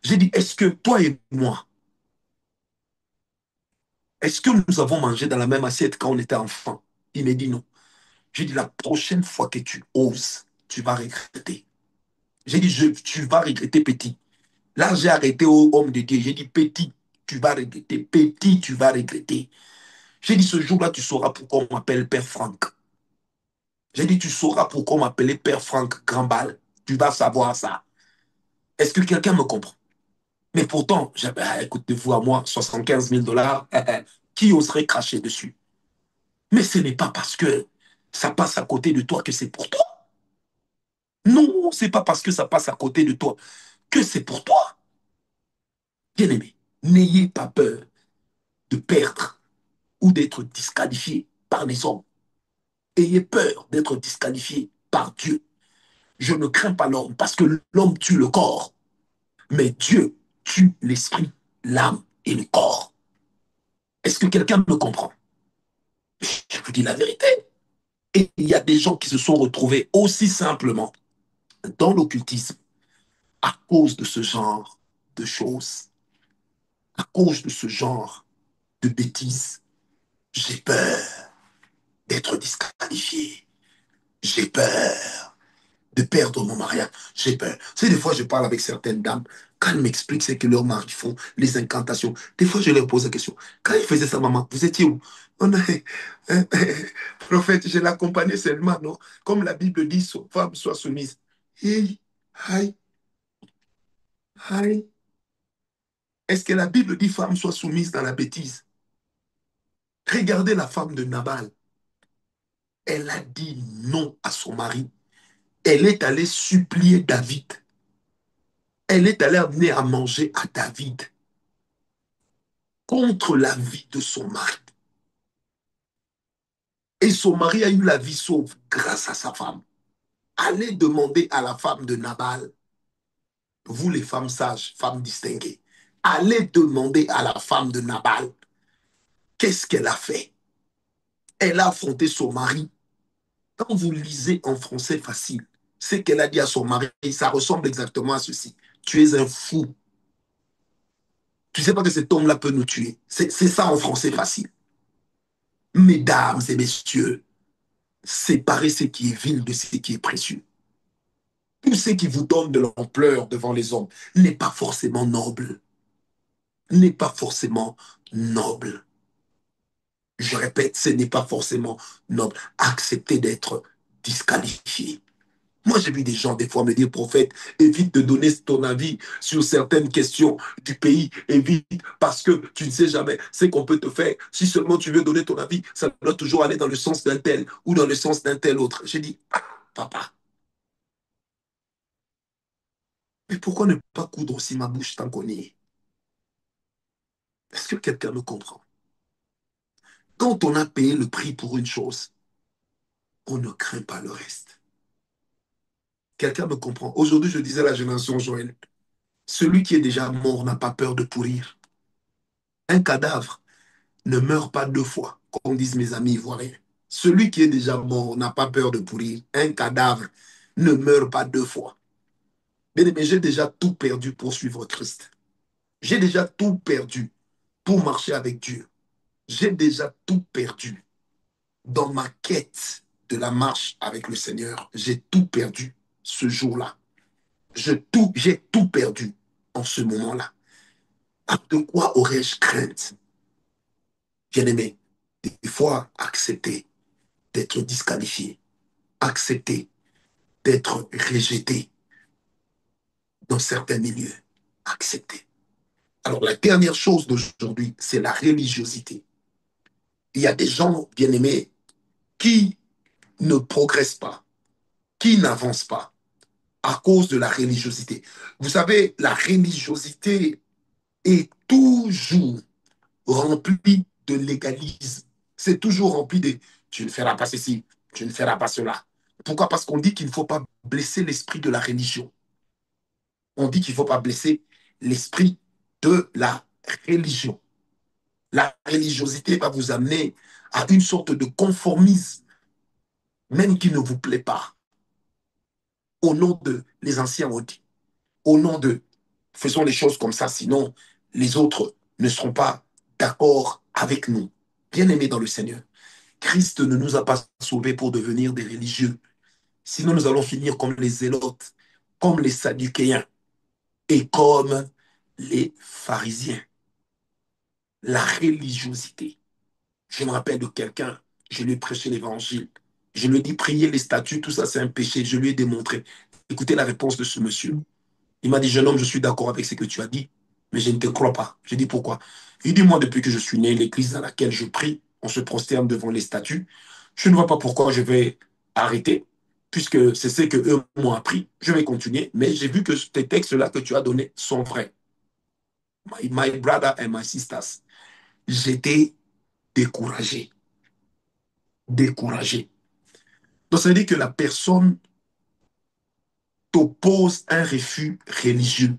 J'ai dit, est-ce que toi et moi, est-ce que nous avons mangé dans la même assiette quand on était enfant? Il m'a dit non. J'ai dit, la prochaine fois que tu oses, tu vas regretter. J'ai dit, tu vas regretter petit. Là, j'ai arrêté au homme de Dieu. J'ai dit, petit, tu vas regretter. Petit, tu vas regretter. J'ai dit, ce jour-là, tu sauras pourquoi on m'appelle Père Franck. J'ai dit, tu sauras pourquoi on m'appelait Père Franck Grandbal. Tu vas savoir ça. Est-ce que quelqu'un me comprend? Mais pourtant, écoutez-vous à moi, 75 000 dollars, qui oserait cracher dessus? Mais ce n'est pas parce que ça passe à côté de toi que c'est pour toi. Non, c'est pas parce que ça passe à côté de toi que c'est pour toi. Bien-aimé, n'ayez pas peur de perdre ou d'être disqualifié par les hommes. Ayez peur d'être disqualifié par Dieu. Je ne crains pas l'homme parce que l'homme tue le corps, mais Dieu tue l'esprit, l'âme et le corps. Est-ce que quelqu'un me comprend? Je vous dis la vérité. Et il y a des gens qui se sont retrouvés aussi simplement dans l'occultisme à cause de ce genre de choses, à cause de ce genre de bêtises. J'ai peur d'être disqualifié. J'ai peur de perdre mon mariage. J'ai peur. C'est des fois, je parle avec certaines dames. Quand elles m'expliquent ce que leurs maris font, les incantations, des fois, je leur pose la question. Quand ils faisaient ça, maman, vous étiez où? On a, prophète, je l'accompagnais seulement, non? Comme la Bible dit, femme soit soumise. Hey, aïe, aïe. Est-ce que la Bible dit femme soit soumise dans la bêtise? Regardez la femme de Nabal. Elle a dit non à son mari. Elle est allée supplier David. Elle est allée amener à manger à David contre la vie de son mari. Et son mari a eu la vie sauve grâce à sa femme. Allez demander à la femme de Nabal, vous les femmes sages, femmes distinguées, allez demander à la femme de Nabal qu'est-ce qu'elle a fait. Elle a affronté son mari. Quand vous lisez en français facile, Ce qu'elle a dit à son mari, ça ressemble exactement à ceci. Tu es un fou. Tu ne sais pas que cet homme-là peut nous tuer. C'est ça en français facile. Mesdames et messieurs, séparez ce qui est vil de ce qui est précieux. Tout ce qui vous donne de l'ampleur devant les hommes n'est pas forcément noble. N'est pas forcément noble. Je répète, ce n'est pas forcément noble. Acceptez d'être disqualifié. Moi, j'ai vu des gens, des fois, me dire, prophète, évite de donner ton avis sur certaines questions du pays, évite, parce que tu ne sais jamais ce qu'on peut te faire. Si seulement tu veux donner ton avis, ça doit toujours aller dans le sens d'un tel ou dans le sens d'un tel autre. J'ai dit, ah, papa, mais pourquoi ne pas coudre aussi ma bouche tant qu'on y est? Est-ce que quelqu'un me comprend? Quand on a payé le prix pour une chose, on ne craint pas le reste. Quelqu'un me comprend. Aujourd'hui, je disais à la génération Joël, celui qui est déjà mort n'a pas peur de pourrir. Un cadavre ne meurt pas deux fois, comme disent mes amis ivoiriens. Celui qui est déjà mort n'a pas peur de pourrir. Un cadavre ne meurt pas deux fois. Bien aimé, j'ai déjà tout perdu pour suivre Christ. J'ai déjà tout perdu pour marcher avec Dieu. J'ai déjà tout perdu dans ma quête de la marche avec le Seigneur. J'ai tout perdu ce jour-là. J'ai tout perdu en ce moment-là. De quoi aurais-je crainte? Bien-aimé, des fois, accepter d'être disqualifié, accepter d'être rejeté dans certains milieux. Accepter. Alors, la dernière chose d'aujourd'hui, c'est la religiosité. Il y a des gens, bien-aimés, qui ne progressent pas, qui n'avancent pas à cause de la religiosité. Vous savez, la religiosité est toujours remplie de légalisme. C'est toujours rempli de tu ne feras pas ceci, tu ne feras pas cela. Pourquoi? Parce qu'on dit qu'il ne faut pas blesser l'esprit de la religion. On dit qu'il ne faut pas blesser l'esprit de la religion. La religiosité va vous amener à une sorte de conformisme, même qui ne vous plaît pas. Au nom de, les anciens ont dit, au nom de, faisons les choses comme ça, sinon les autres ne seront pas d'accord avec nous. Bien-aimés dans le Seigneur, Christ ne nous a pas sauvés pour devenir des religieux. Sinon, nous allons finir comme les zélotes, comme les sadducéens et comme les pharisiens. La religiosité. Je me rappelle de quelqu'un, je lui ai prêché l'évangile. Je lui ai dit, prier les statuts, tout ça c'est un péché. Je lui ai démontré. Écoutez la réponse de ce monsieur. Il m'a dit, jeune homme, je suis d'accord avec ce que tu as dit, mais je ne te crois pas. J'ai dit, pourquoi? Il dit, moi, depuis que je suis né, l'église dans laquelle je prie, on se prosterne devant les statues. Je ne vois pas pourquoi je vais arrêter, puisque c'est ce que eux m'ont appris. Je vais continuer, mais j'ai vu que tes textes-là que tu as donnés sont vrais. My brother and my sisters. J'étais découragé. Découragé. Donc, ça veut dire que la personne t'oppose un refus religieux.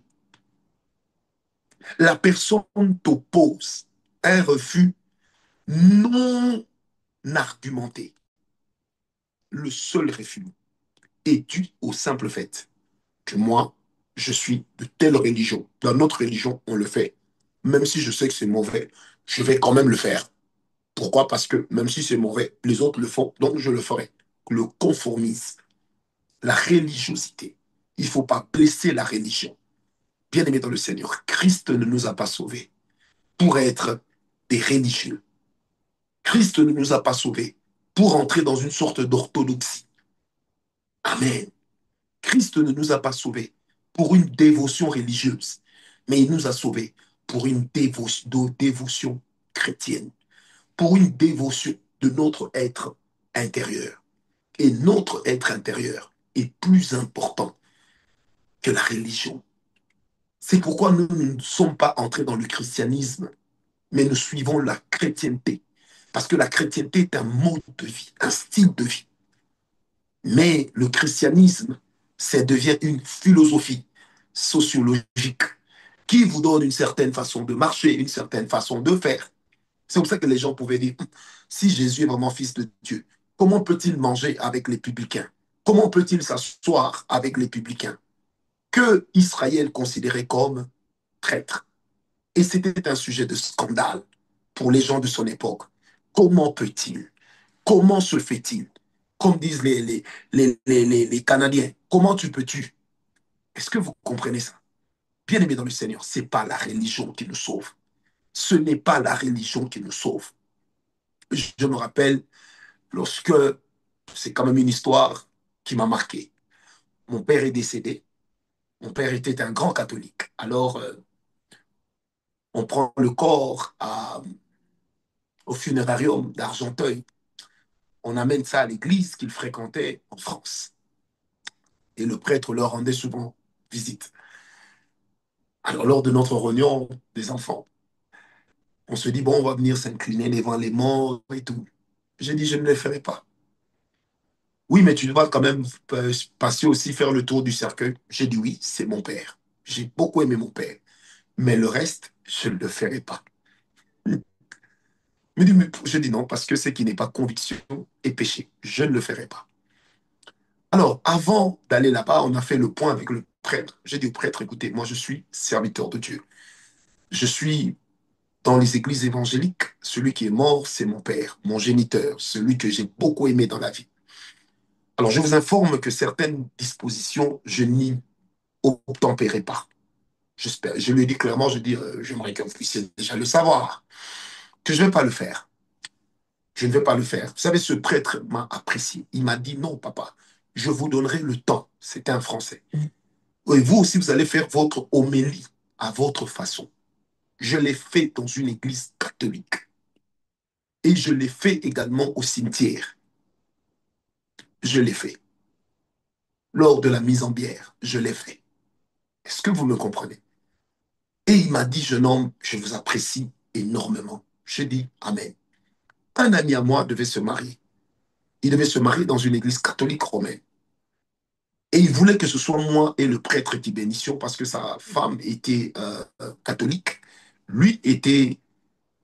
La personne t'oppose un refus non argumenté. Le seul refus est dû au simple fait que moi, je suis de telle religion. Dans notre religion, on le fait. Même si je sais que c'est mauvais, je vais quand même le faire. Pourquoi? Parce que même si c'est mauvais, les autres le font, donc je le ferai. Le conformisme, la religiosité. Il ne faut pas blesser la religion. Bien-aimés dans le Seigneur, Christ ne nous a pas sauvés pour être des religieux. Christ ne nous a pas sauvés pour entrer dans une sorte d'orthodoxie. Amen. Christ ne nous a pas sauvés pour une dévotion religieuse, mais il nous a sauvés pour une dévotion chrétienne, pour une dévotion de notre être intérieur. Et notre être intérieur est plus important que la religion. C'est pourquoi nous ne sommes pas entrés dans le christianisme, mais nous suivons la chrétienté. Parce que la chrétienté est un mode de vie, un style de vie. Mais le christianisme, ça devient une philosophie sociologique qui vous donne une certaine façon de marcher, une certaine façon de faire. C'est pour ça que les gens pouvaient dire, si Jésus est vraiment fils de Dieu, comment peut-il manger avec les publicains? Comment peut-il s'asseoir avec les publicains que Israël considérait comme traître? Et c'était un sujet de scandale pour les gens de son époque. Comment peut-il? Comment se fait-il? Comme disent les Canadiens, comment tu peux-tu? Est-ce que vous comprenez ça? Bien aimé dans le Seigneur, ce n'est pas la religion qui nous sauve. Ce n'est pas la religion qui nous sauve. Je me rappelle lorsque, c'est quand même une histoire qui m'a marqué. Mon père est décédé. Mon père était un grand catholique. Alors, on prend le corps au funérarium d'Argenteuil. On amène ça à l'église qu'il fréquentait en France. Et le prêtre leur rendait souvent visite. Alors, lors de notre réunion des enfants, on se dit, bon, on va venir s'incliner devant les morts et tout. J'ai dit, je ne le ferai pas. Oui, mais tu dois quand même passer aussi faire le tour du cercueil. J'ai dit, oui, c'est mon père. J'ai beaucoup aimé mon père. Mais le reste, je ne le ferai pas. Je dis non, parce que ce qui n'est pas conviction est péché. Je ne le ferai pas. Alors, avant d'aller là-bas, on a fait le point avec le prêtre. J'ai dit au prêtre, écoutez, moi je suis serviteur de Dieu. Je suis dans les églises évangéliques. Celui qui est mort, c'est mon père, mon géniteur, celui que j'ai beaucoup aimé dans la vie. Alors, je vous informe que certaines dispositions, je n'y obtempérerai pas. J'espère. Je lui ai dit clairement, je dis, j'aimerais que vous puissiez déjà le savoir, que je ne vais pas le faire. Je ne vais pas le faire. Vous savez, ce prêtre m'a apprécié. Il m'a dit, non, papa, je vous donnerai le temps. C'était un Français. Et vous aussi, vous allez faire votre homélie à votre façon. Je l'ai fait dans une église catholique. Et je l'ai fait également au cimetière. Je l'ai fait. Lors de la mise en bière, je l'ai fait. Est-ce que vous me comprenez? Et il m'a dit, jeune homme, je vous apprécie énormément. J'ai dit, Amen. Un ami à moi devait se marier. Il devait se marier dans une église catholique romaine. Et il voulait que ce soit moi et le prêtre qui bénissions parce que sa femme était catholique. Lui était,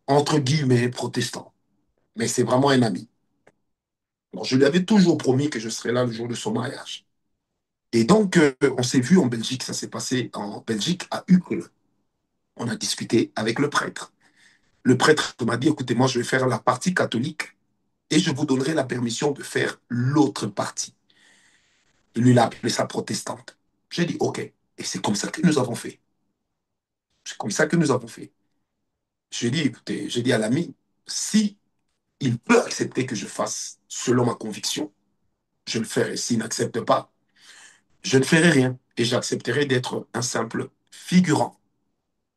entre guillemets, protestant. Mais c'est vraiment un ami. Alors, je lui avais toujours promis que je serais là le jour de son mariage. Et donc, on s'est vu en Belgique. Ça s'est passé en Belgique, à Uccle. On a discuté avec le prêtre. Le prêtre m'a dit, écoutez, moi, je vais faire la partie catholique et je vous donnerai la permission de faire l'autre partie. Il lui a appelé ça protestante. J'ai dit, OK. Et c'est comme ça que nous avons fait. C'est comme ça que nous avons fait. J'ai dit, écoutez, j'ai dit à l'ami, si il peut accepter que je fasse selon ma conviction, je le ferai. S'il n'accepte pas, je ne ferai rien. Et j'accepterai d'être un simple figurant.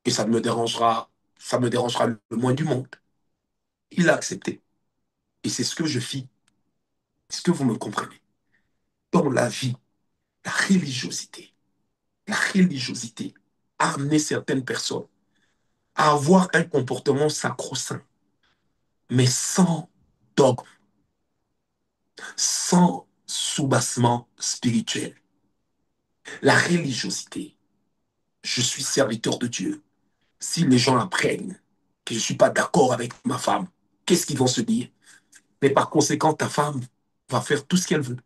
Et ça me dérangera le moins du monde. Il a accepté. Et c'est ce que je fis. Est-ce que vous me comprenez? Dans la vie, la religiosité, la religiosité a amené certaines personnes à avoir un comportement sacro-saint, mais sans dogme, sans soubassement spirituel. La religiosité, je suis serviteur de Dieu. Si les gens apprennent que je ne suis pas d'accord avec ma femme, qu'est-ce qu'ils vont se dire? Mais par conséquent, ta femme va faire tout ce qu'elle veut.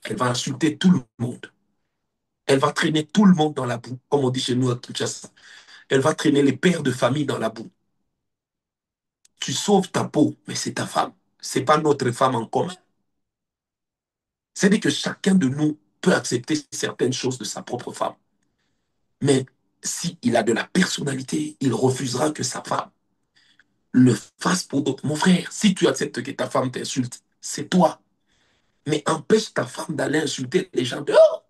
Elle va insulter tout le monde. Elle va traîner tout le monde dans la boue, comme on dit chez nous à Kinshasa. Elle va traîner les pères de famille dans la boue. Tu sauves ta peau, mais c'est ta femme. C'est pas notre femme en commun. C'est-à-dire que chacun de nous peut accepter certaines choses de sa propre femme. Mais s'il a de la personnalité, il refusera que sa femme le fasse pour d'autres. Mon frère, si tu acceptes que ta femme t'insulte, c'est toi. Mais empêche ta femme d'aller insulter les gens dehors.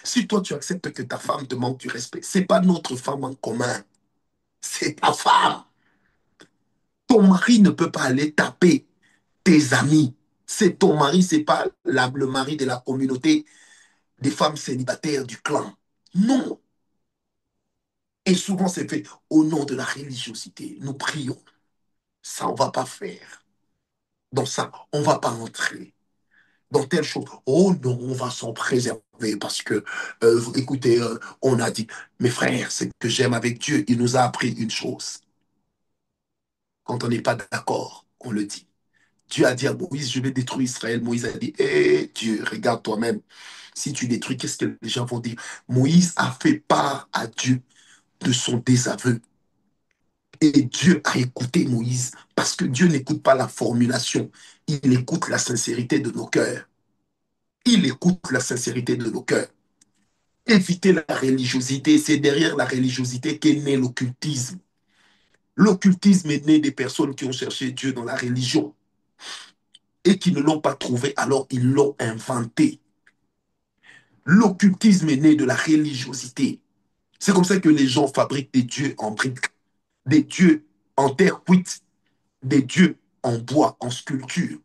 Si toi, tu acceptes que ta femme te manque du respect, c'est pas notre femme en commun. C'est ta femme. Ton mari ne peut pas aller taper tes amis. C'est ton mari, c'est pas le mari de la communauté des femmes célibataires du clan. Non. Et souvent, c'est fait au nom de la religiosité. Nous prions. Ça, on va pas faire. Dans ça, on va pas entrer. Dans telle chose. Oh non, on va s'en préserver parce que, écoutez, on a dit, mes frères, c'est que j'aime avec Dieu. Il nous a appris une chose. Quand on n'est pas d'accord, on le dit. Dieu a dit à Moïse, je vais détruire Israël. Moïse a dit, hé Dieu, regarde toi-même. Si tu détruis, qu'est-ce que les gens vont dire? Moïse a fait part à Dieu de son désaveu. Et Dieu a écouté Moïse parce que Dieu n'écoute pas la formulation, il écoute la sincérité de nos cœurs. Il écoute la sincérité de nos cœurs. Éviter la religiosité, c'est derrière la religiosité qu'est né l'occultisme. L'occultisme est né des personnes qui ont cherché Dieu dans la religion et qui ne l'ont pas trouvé, alors ils l'ont inventé. L'occultisme est né de la religiosité. C'est comme ça que les gens fabriquent des dieux en briques, des dieux en terre cuite, des dieux en bois, en sculpture.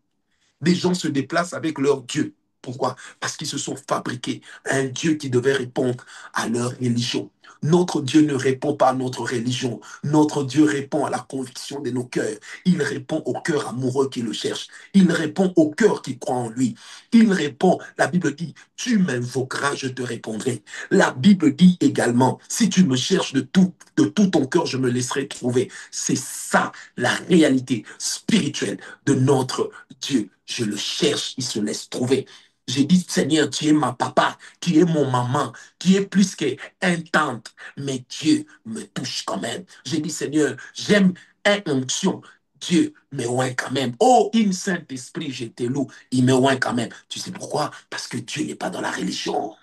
Des gens se déplacent avec leur Dieu. Pourquoi? Parce qu'ils se sont fabriqués un Dieu qui devait répondre à leur religion. Notre Dieu ne répond pas à notre religion. Notre Dieu répond à la conviction de nos cœurs. Il répond au cœur amoureux qui le cherche. Il répond au cœur qui croit en lui. Il répond, la Bible dit, tu m'invoqueras, je te répondrai. La Bible dit également, si tu me cherches de tout ton cœur, je me laisserai trouver. C'est ça la réalité spirituelle de notre Dieu. Je le cherche, il se laisse trouver. J'ai dit, Seigneur, tu es ma papa, tu es mon maman, tu es plus qu'un tante, mais Dieu me touche quand même. J'ai dit, Seigneur, j'aime une onction. Dieu me oint quand même. Oh, une Saint-Esprit, je te loue, il me oint quand même. Tu sais pourquoi? Parce que Dieu n'est pas dans la religion.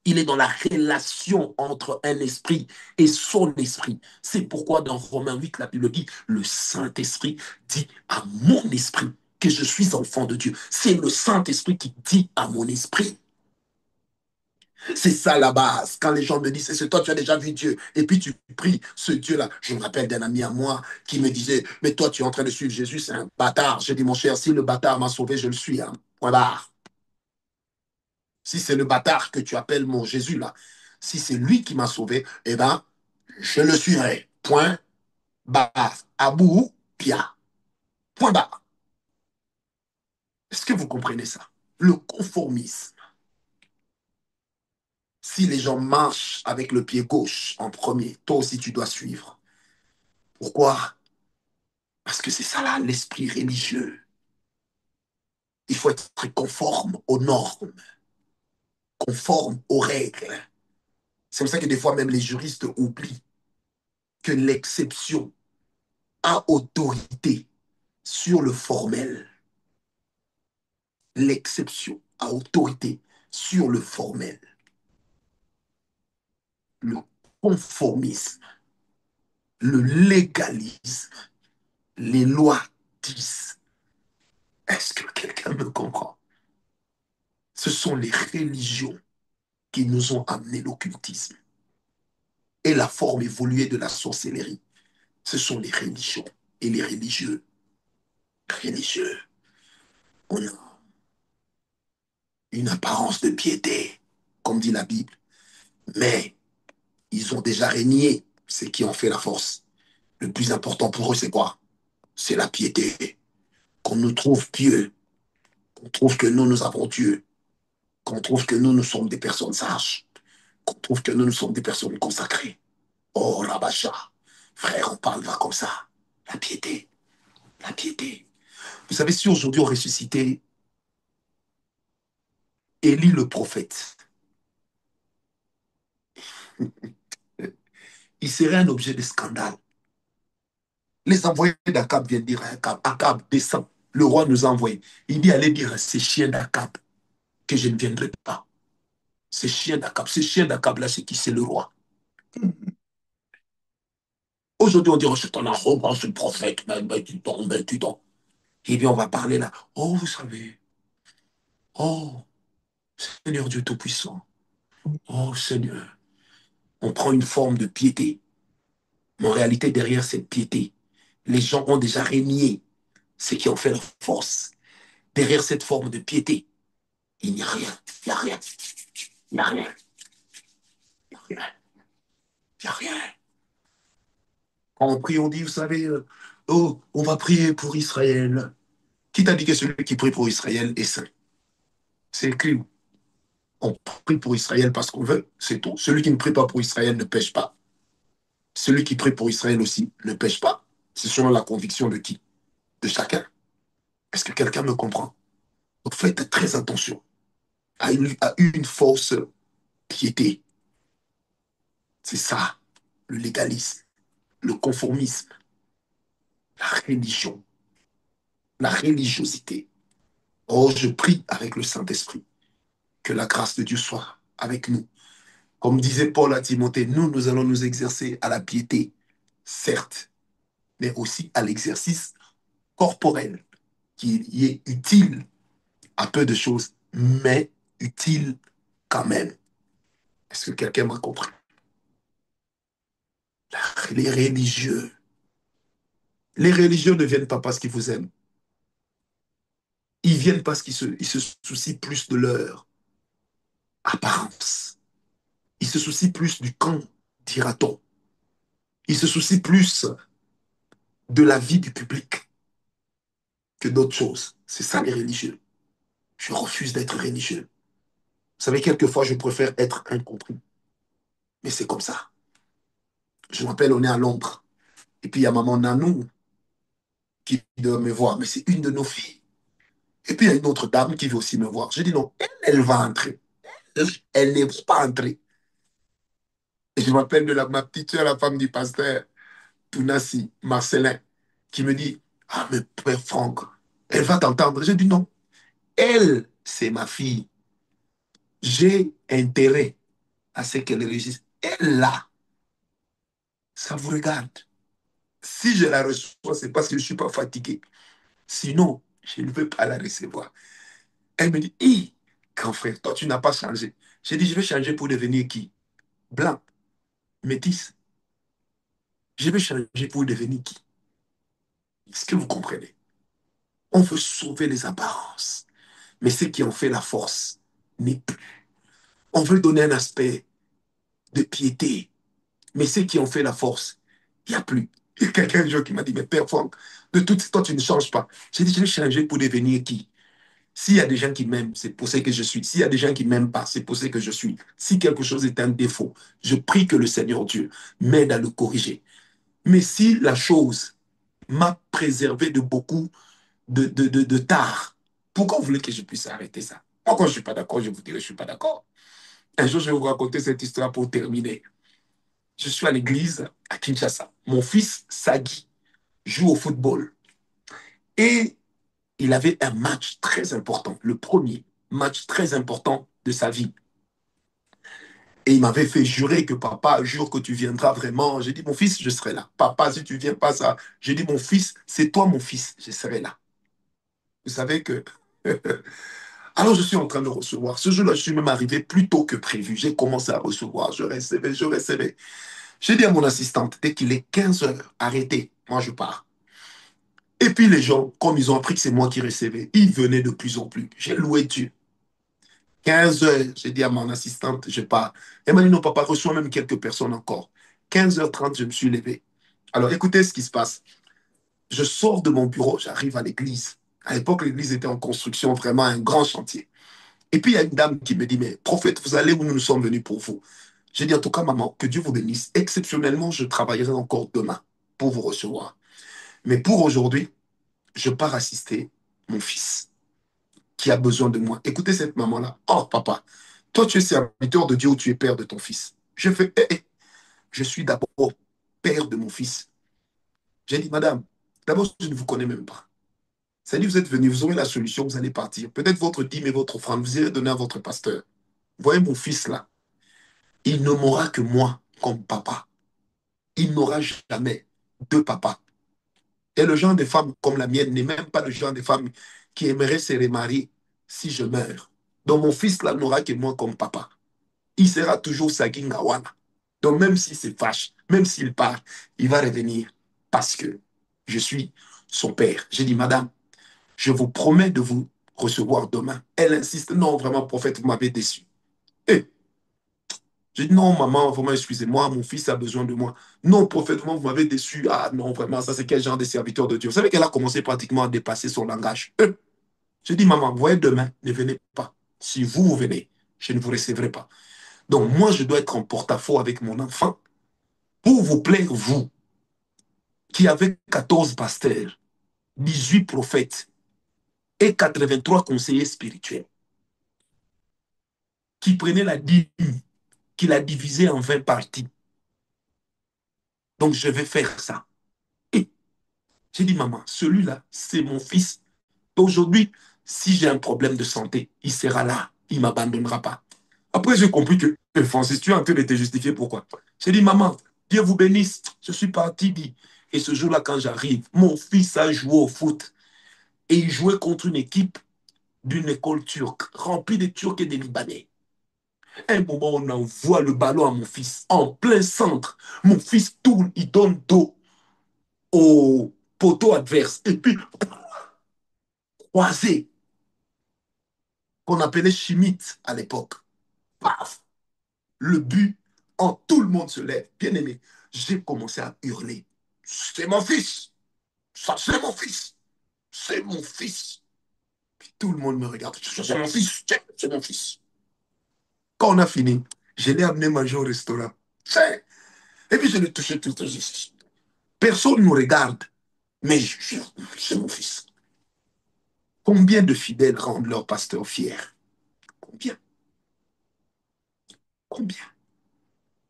Il est dans la relation entre un esprit et son esprit. C'est pourquoi dans Romains 8, la Bible dit, le Saint-Esprit dit à mon esprit que je suis enfant de Dieu. C'est le Saint-Esprit qui dit à mon esprit. C'est ça la base. Quand les gens me disent, c'est toi, tu as déjà vu Dieu. Et puis tu pries ce Dieu-là. Je me rappelle d'un ami à moi qui me disait, mais toi, tu es en train de suivre Jésus, c'est un bâtard. J'ai dit, mon cher, si le bâtard m'a sauvé, je le suis. Hein. Point barre. Si c'est le bâtard que tu appelles mon Jésus là, si c'est lui qui m'a sauvé, eh ben, je le suivrai. Point barre. Abou, Pia. Point barre. Est-ce que vous comprenez ça? Le conformisme. Si les gens marchent avec le pied gauche en premier, toi aussi tu dois suivre. Pourquoi? Parce que c'est ça là, l'esprit religieux. Il faut être conforme aux normes, conforme aux règles. C'est pour ça que des fois même les juristes oublient que l'exception a autorité sur le formel. L'exception a autorité sur le formel. Le conformisme, le légalisme, les lois disent. Est-ce que quelqu'un me comprend? Ce sont les religions qui nous ont amené l'occultisme et la forme évoluée de la sorcellerie. Ce sont les religions et les religieux. Religieux, on a une apparence de piété, comme dit la Bible, mais ils ont déjà régné, c'est qui ont fait la force. Le plus important pour eux, c'est quoi? C'est la piété. Qu'on nous trouve pieux, qu'on trouve que nous avons Dieu, qu'on trouve que nous sommes des personnes sages, qu'on trouve que nous sommes des personnes consacrées. Oh, Rabacha, frère, on parle pas comme ça. La piété, la piété. Vous savez, si aujourd'hui on ressuscitait Élie le prophète, il serait un objet de scandale. Les envoyés d'Akab viennent dire à Akab, Akab, descend. Le roi nous a envoyés. Il dit, allez dire à ces chiens d'Akab que je ne viendrai pas. Ces chiens d'Akab là, c'est qui? C'est le roi. Aujourd'hui, on dit, oh, c'est un arrogant, ce prophète, mais tu tombes, mais tu tombes. Et bien, on va parler là. Oh, vous savez, oh, Seigneur Dieu Tout-Puissant, oh Seigneur, on prend une forme de piété. Mais en réalité, derrière cette piété, les gens ont déjà régné ce qui en fait leur force. Derrière cette forme de piété, il n'y a rien, il n'y a rien, il n'y a rien, il n'y a rien, il n'y a rien. Quand on prie, on dit, vous savez, oh, on va prier pour Israël. Qui t'a dit que celui qui prie pour Israël est saint? C'est écrit. On prie pour Israël parce qu'on veut, c'est tout. Celui qui ne prie pas pour Israël ne pêche pas. Celui qui prie pour Israël aussi ne pêche pas. C'est selon la conviction de qui? De chacun. Est-ce que quelqu'un me comprend? Donc faites très attention à une fausse piété. C'est ça, le légalisme, le conformisme, la religion, la religiosité. Oh, je prie avec le Saint-Esprit que la grâce de Dieu soit avec nous. Comme disait Paul à Timothée, nous allons nous exercer à la piété, certes, mais aussi à l'exercice corporel, qui y est utile à peu de choses, mais utile quand même. Est-ce que quelqu'un m'a compris? Les religieux. Les religieux ne viennent pas parce qu'ils vous aiment. Ils viennent parce qu'ils se soucient plus de leur apparence. Ils se soucient plus du camp, dira-t-on. Ils se soucient plus de la vie du public que d'autres choses. C'est ça les religieux. Je refuse d'être religieux. Vous savez, quelquefois, je préfère être incompris. Mais c'est comme ça. Je m'appelle, on est à Londres. Et puis, il y a maman Nanou qui doit me voir. Mais c'est une de nos filles. Et puis, il y a une autre dame qui veut aussi me voir. Je dis non, elle va entrer. Elle n'est pas entrée. Et je m'appelle ma petite soeur, la femme du pasteur, Tounassi, Marcelin, qui me dit, ah, mais Père Franck, elle va t'entendre. Je dis non. Elle, c'est ma fille. J'ai intérêt à ce qu'elle réussisse. Elle, là, ça vous regarde. Si je la reçois, c'est parce que je ne suis pas fatigué. Sinon, je ne veux pas la recevoir. Elle me dit, grand frère, toi, tu n'as pas changé. J'ai dit, je vais changer pour devenir qui? Blanc, métis. Je vais changer pour devenir qui? Est-ce que vous comprenez? On veut sauver les apparences. Mais ce qui en fait la force n'est plus. On veut donner un aspect de piété. Mais ce qui en fait la force, il n'y a plus. Il y a quelqu'un un jour qui m'a dit, mais Père Franck, de tout toi, tu ne changes pas. J'ai dit, je vais changer pour devenir qui? S'il y a des gens qui m'aiment, c'est pour ce que je suis. S'il y a des gens qui ne m'aiment pas, c'est pour ce que je suis. Si quelque chose est un défaut, je prie que le Seigneur Dieu m'aide à le corriger. Mais si la chose m'a préservé de beaucoup de tard, pourquoi vous voulez que je puisse arrêter ça? Moi, quand je ne suis pas d'accord, je vous dirai que je ne suis pas d'accord. Un jour, je vais vous raconter cette histoire pour terminer. Je suis à l'église à Kinshasa. Mon fils, Sagi, joue au football. Et il avait un match très important, le premier match très important de sa vie. Et il m'avait fait jurer que papa, jure que tu viendras vraiment. J'ai dit, mon fils, je serai là. Papa, si tu ne viens pas, ça. J'ai dit, mon fils, c'est toi, mon fils, je serai là. Vous savez que. Alors, je suis en train de recevoir. Ce jour-là, je suis même arrivé plus tôt que prévu. J'ai commencé à recevoir. Je recevais, je recevais. J'ai dit à mon assistante, dès qu'il est 15 heures, arrêtez. Moi, je pars. Et puis, les gens, comme ils ont appris que c'est moi qui recevais, ils venaient de plus en plus. J'ai loué Dieu. 15 heures, j'ai dit à mon assistante, je pars. Elle m'a dit, non, papa, reçois même quelques personnes encore. 15h30, je me suis levé. Alors, écoutez ce qui se passe. Je sors de mon bureau, j'arrive à l'église. À l'époque, l'église était en construction, vraiment un grand chantier. Et puis, il y a une dame qui me dit, mais prophète, vous allez où nous sommes venus pour vous? J'ai dit, en tout cas, maman, que Dieu vous bénisse. Exceptionnellement, je travaillerai encore demain pour vous recevoir. Mais pour aujourd'hui, je pars assister mon fils qui a besoin de moi. Écoutez cette maman-là. Oh, papa, toi, tu es serviteur de Dieu ou tu es père de ton fils? Je fais, je suis d'abord père de mon fils. J'ai dit, madame, d'abord, je ne vous connais même pas. Ça dit, vous êtes venu, vous aurez la solution, vous allez partir. Peut-être votre dîme et votre offrande, vous irez donner à votre pasteur. Vous voyez mon fils là, il ne m'aura que moi comme papa. Il n'aura jamais deux papas. Et le genre de femme comme la mienne n'est même pas le genre de femme qui aimerait se remarier si je meurs. Donc mon fils là n'aura que moi comme papa. Il sera toujours Sagingawana. Donc même s'il se fâche, même s'il part, il va revenir parce que je suis son père. J'ai dit, madame, je vous promets de vous recevoir demain. Elle insiste, non, vraiment, prophète, vous m'avez déçu. Eh, j'ai dit, non, maman, vraiment, excusez-moi, mon fils a besoin de moi. Non, prophète, vraiment, vous m'avez déçu. Ah non, vraiment, ça c'est quel genre de serviteur de Dieu? Vous savez qu'elle a commencé pratiquement à dépasser son langage. J'ai dit, maman, vous voyez, demain, ne venez pas. Si vous, vous venez, je ne vous recevrai pas. Donc moi, je dois être en porte-à-faux avec mon enfant pour vous plaire, vous, qui avez 14 pasteurs, 18 prophètes. et 83 conseillers spirituels qui prenaient la dîme, qui la divisaient en 20 parties. Donc, je vais faire ça. Et j'ai dit, maman, celui-là, c'est mon fils. Aujourd'hui, si j'ai un problème de santé, il sera là. Il ne m'abandonnera pas. Après, j'ai compris que, Francis, tu es en train de te justifier pourquoi. J'ai dit, maman, Dieu vous bénisse. Je suis parti, dit. Et ce jour-là, quand j'arrive, mon fils a joué au foot. Et il jouait contre une équipe d'une école turque, remplie de Turcs et de Libanais. À un moment, on envoie le ballon à mon fils, en plein centre. Mon fils tourne, il donne dos au poteau adverse. Et puis, croisé, qu'on appelait Schmitt à l'époque. Paf! Le but, en tout le monde se lève. Bien aimé, j'ai commencé à hurler. C'est mon fils! Ça, c'est mon fils! C'est mon fils! Puis tout le monde me regarde. C'est mon fils! C'est mon fils! Quand on a fini, je l'ai amené manger au restaurant. Et puis je l'ai touché tout. Personne ne nous regarde. Mais c'est mon fils. Combien de fidèles rendent leur pasteur fier? Combien? Combien?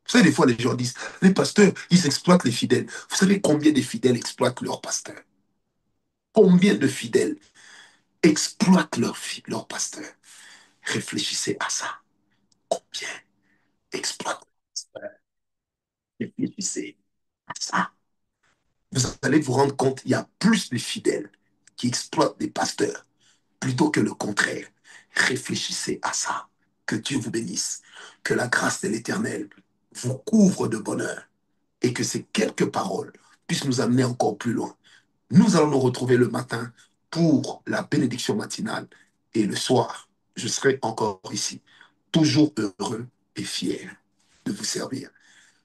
Vous savez, des fois, les gens disent, les pasteurs, ils exploitent les fidèles. Vous savez combien de fidèles exploitent leur pasteur? Combien de fidèles exploitent leur pasteur? Réfléchissez à ça. Combien exploitent leur pasteur? Réfléchissez à ça. Vous allez vous rendre compte, il y a plus de fidèles qui exploitent des pasteurs plutôt que le contraire. Réfléchissez à ça. Que Dieu vous bénisse. Que la grâce de l'Éternel vous couvre de bonheur et que ces quelques paroles puissent nous amener encore plus loin. Nous allons nous retrouver le matin pour la bénédiction matinale et le soir, je serai encore ici, toujours heureux et fier de vous servir.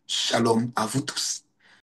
Shalom à vous tous.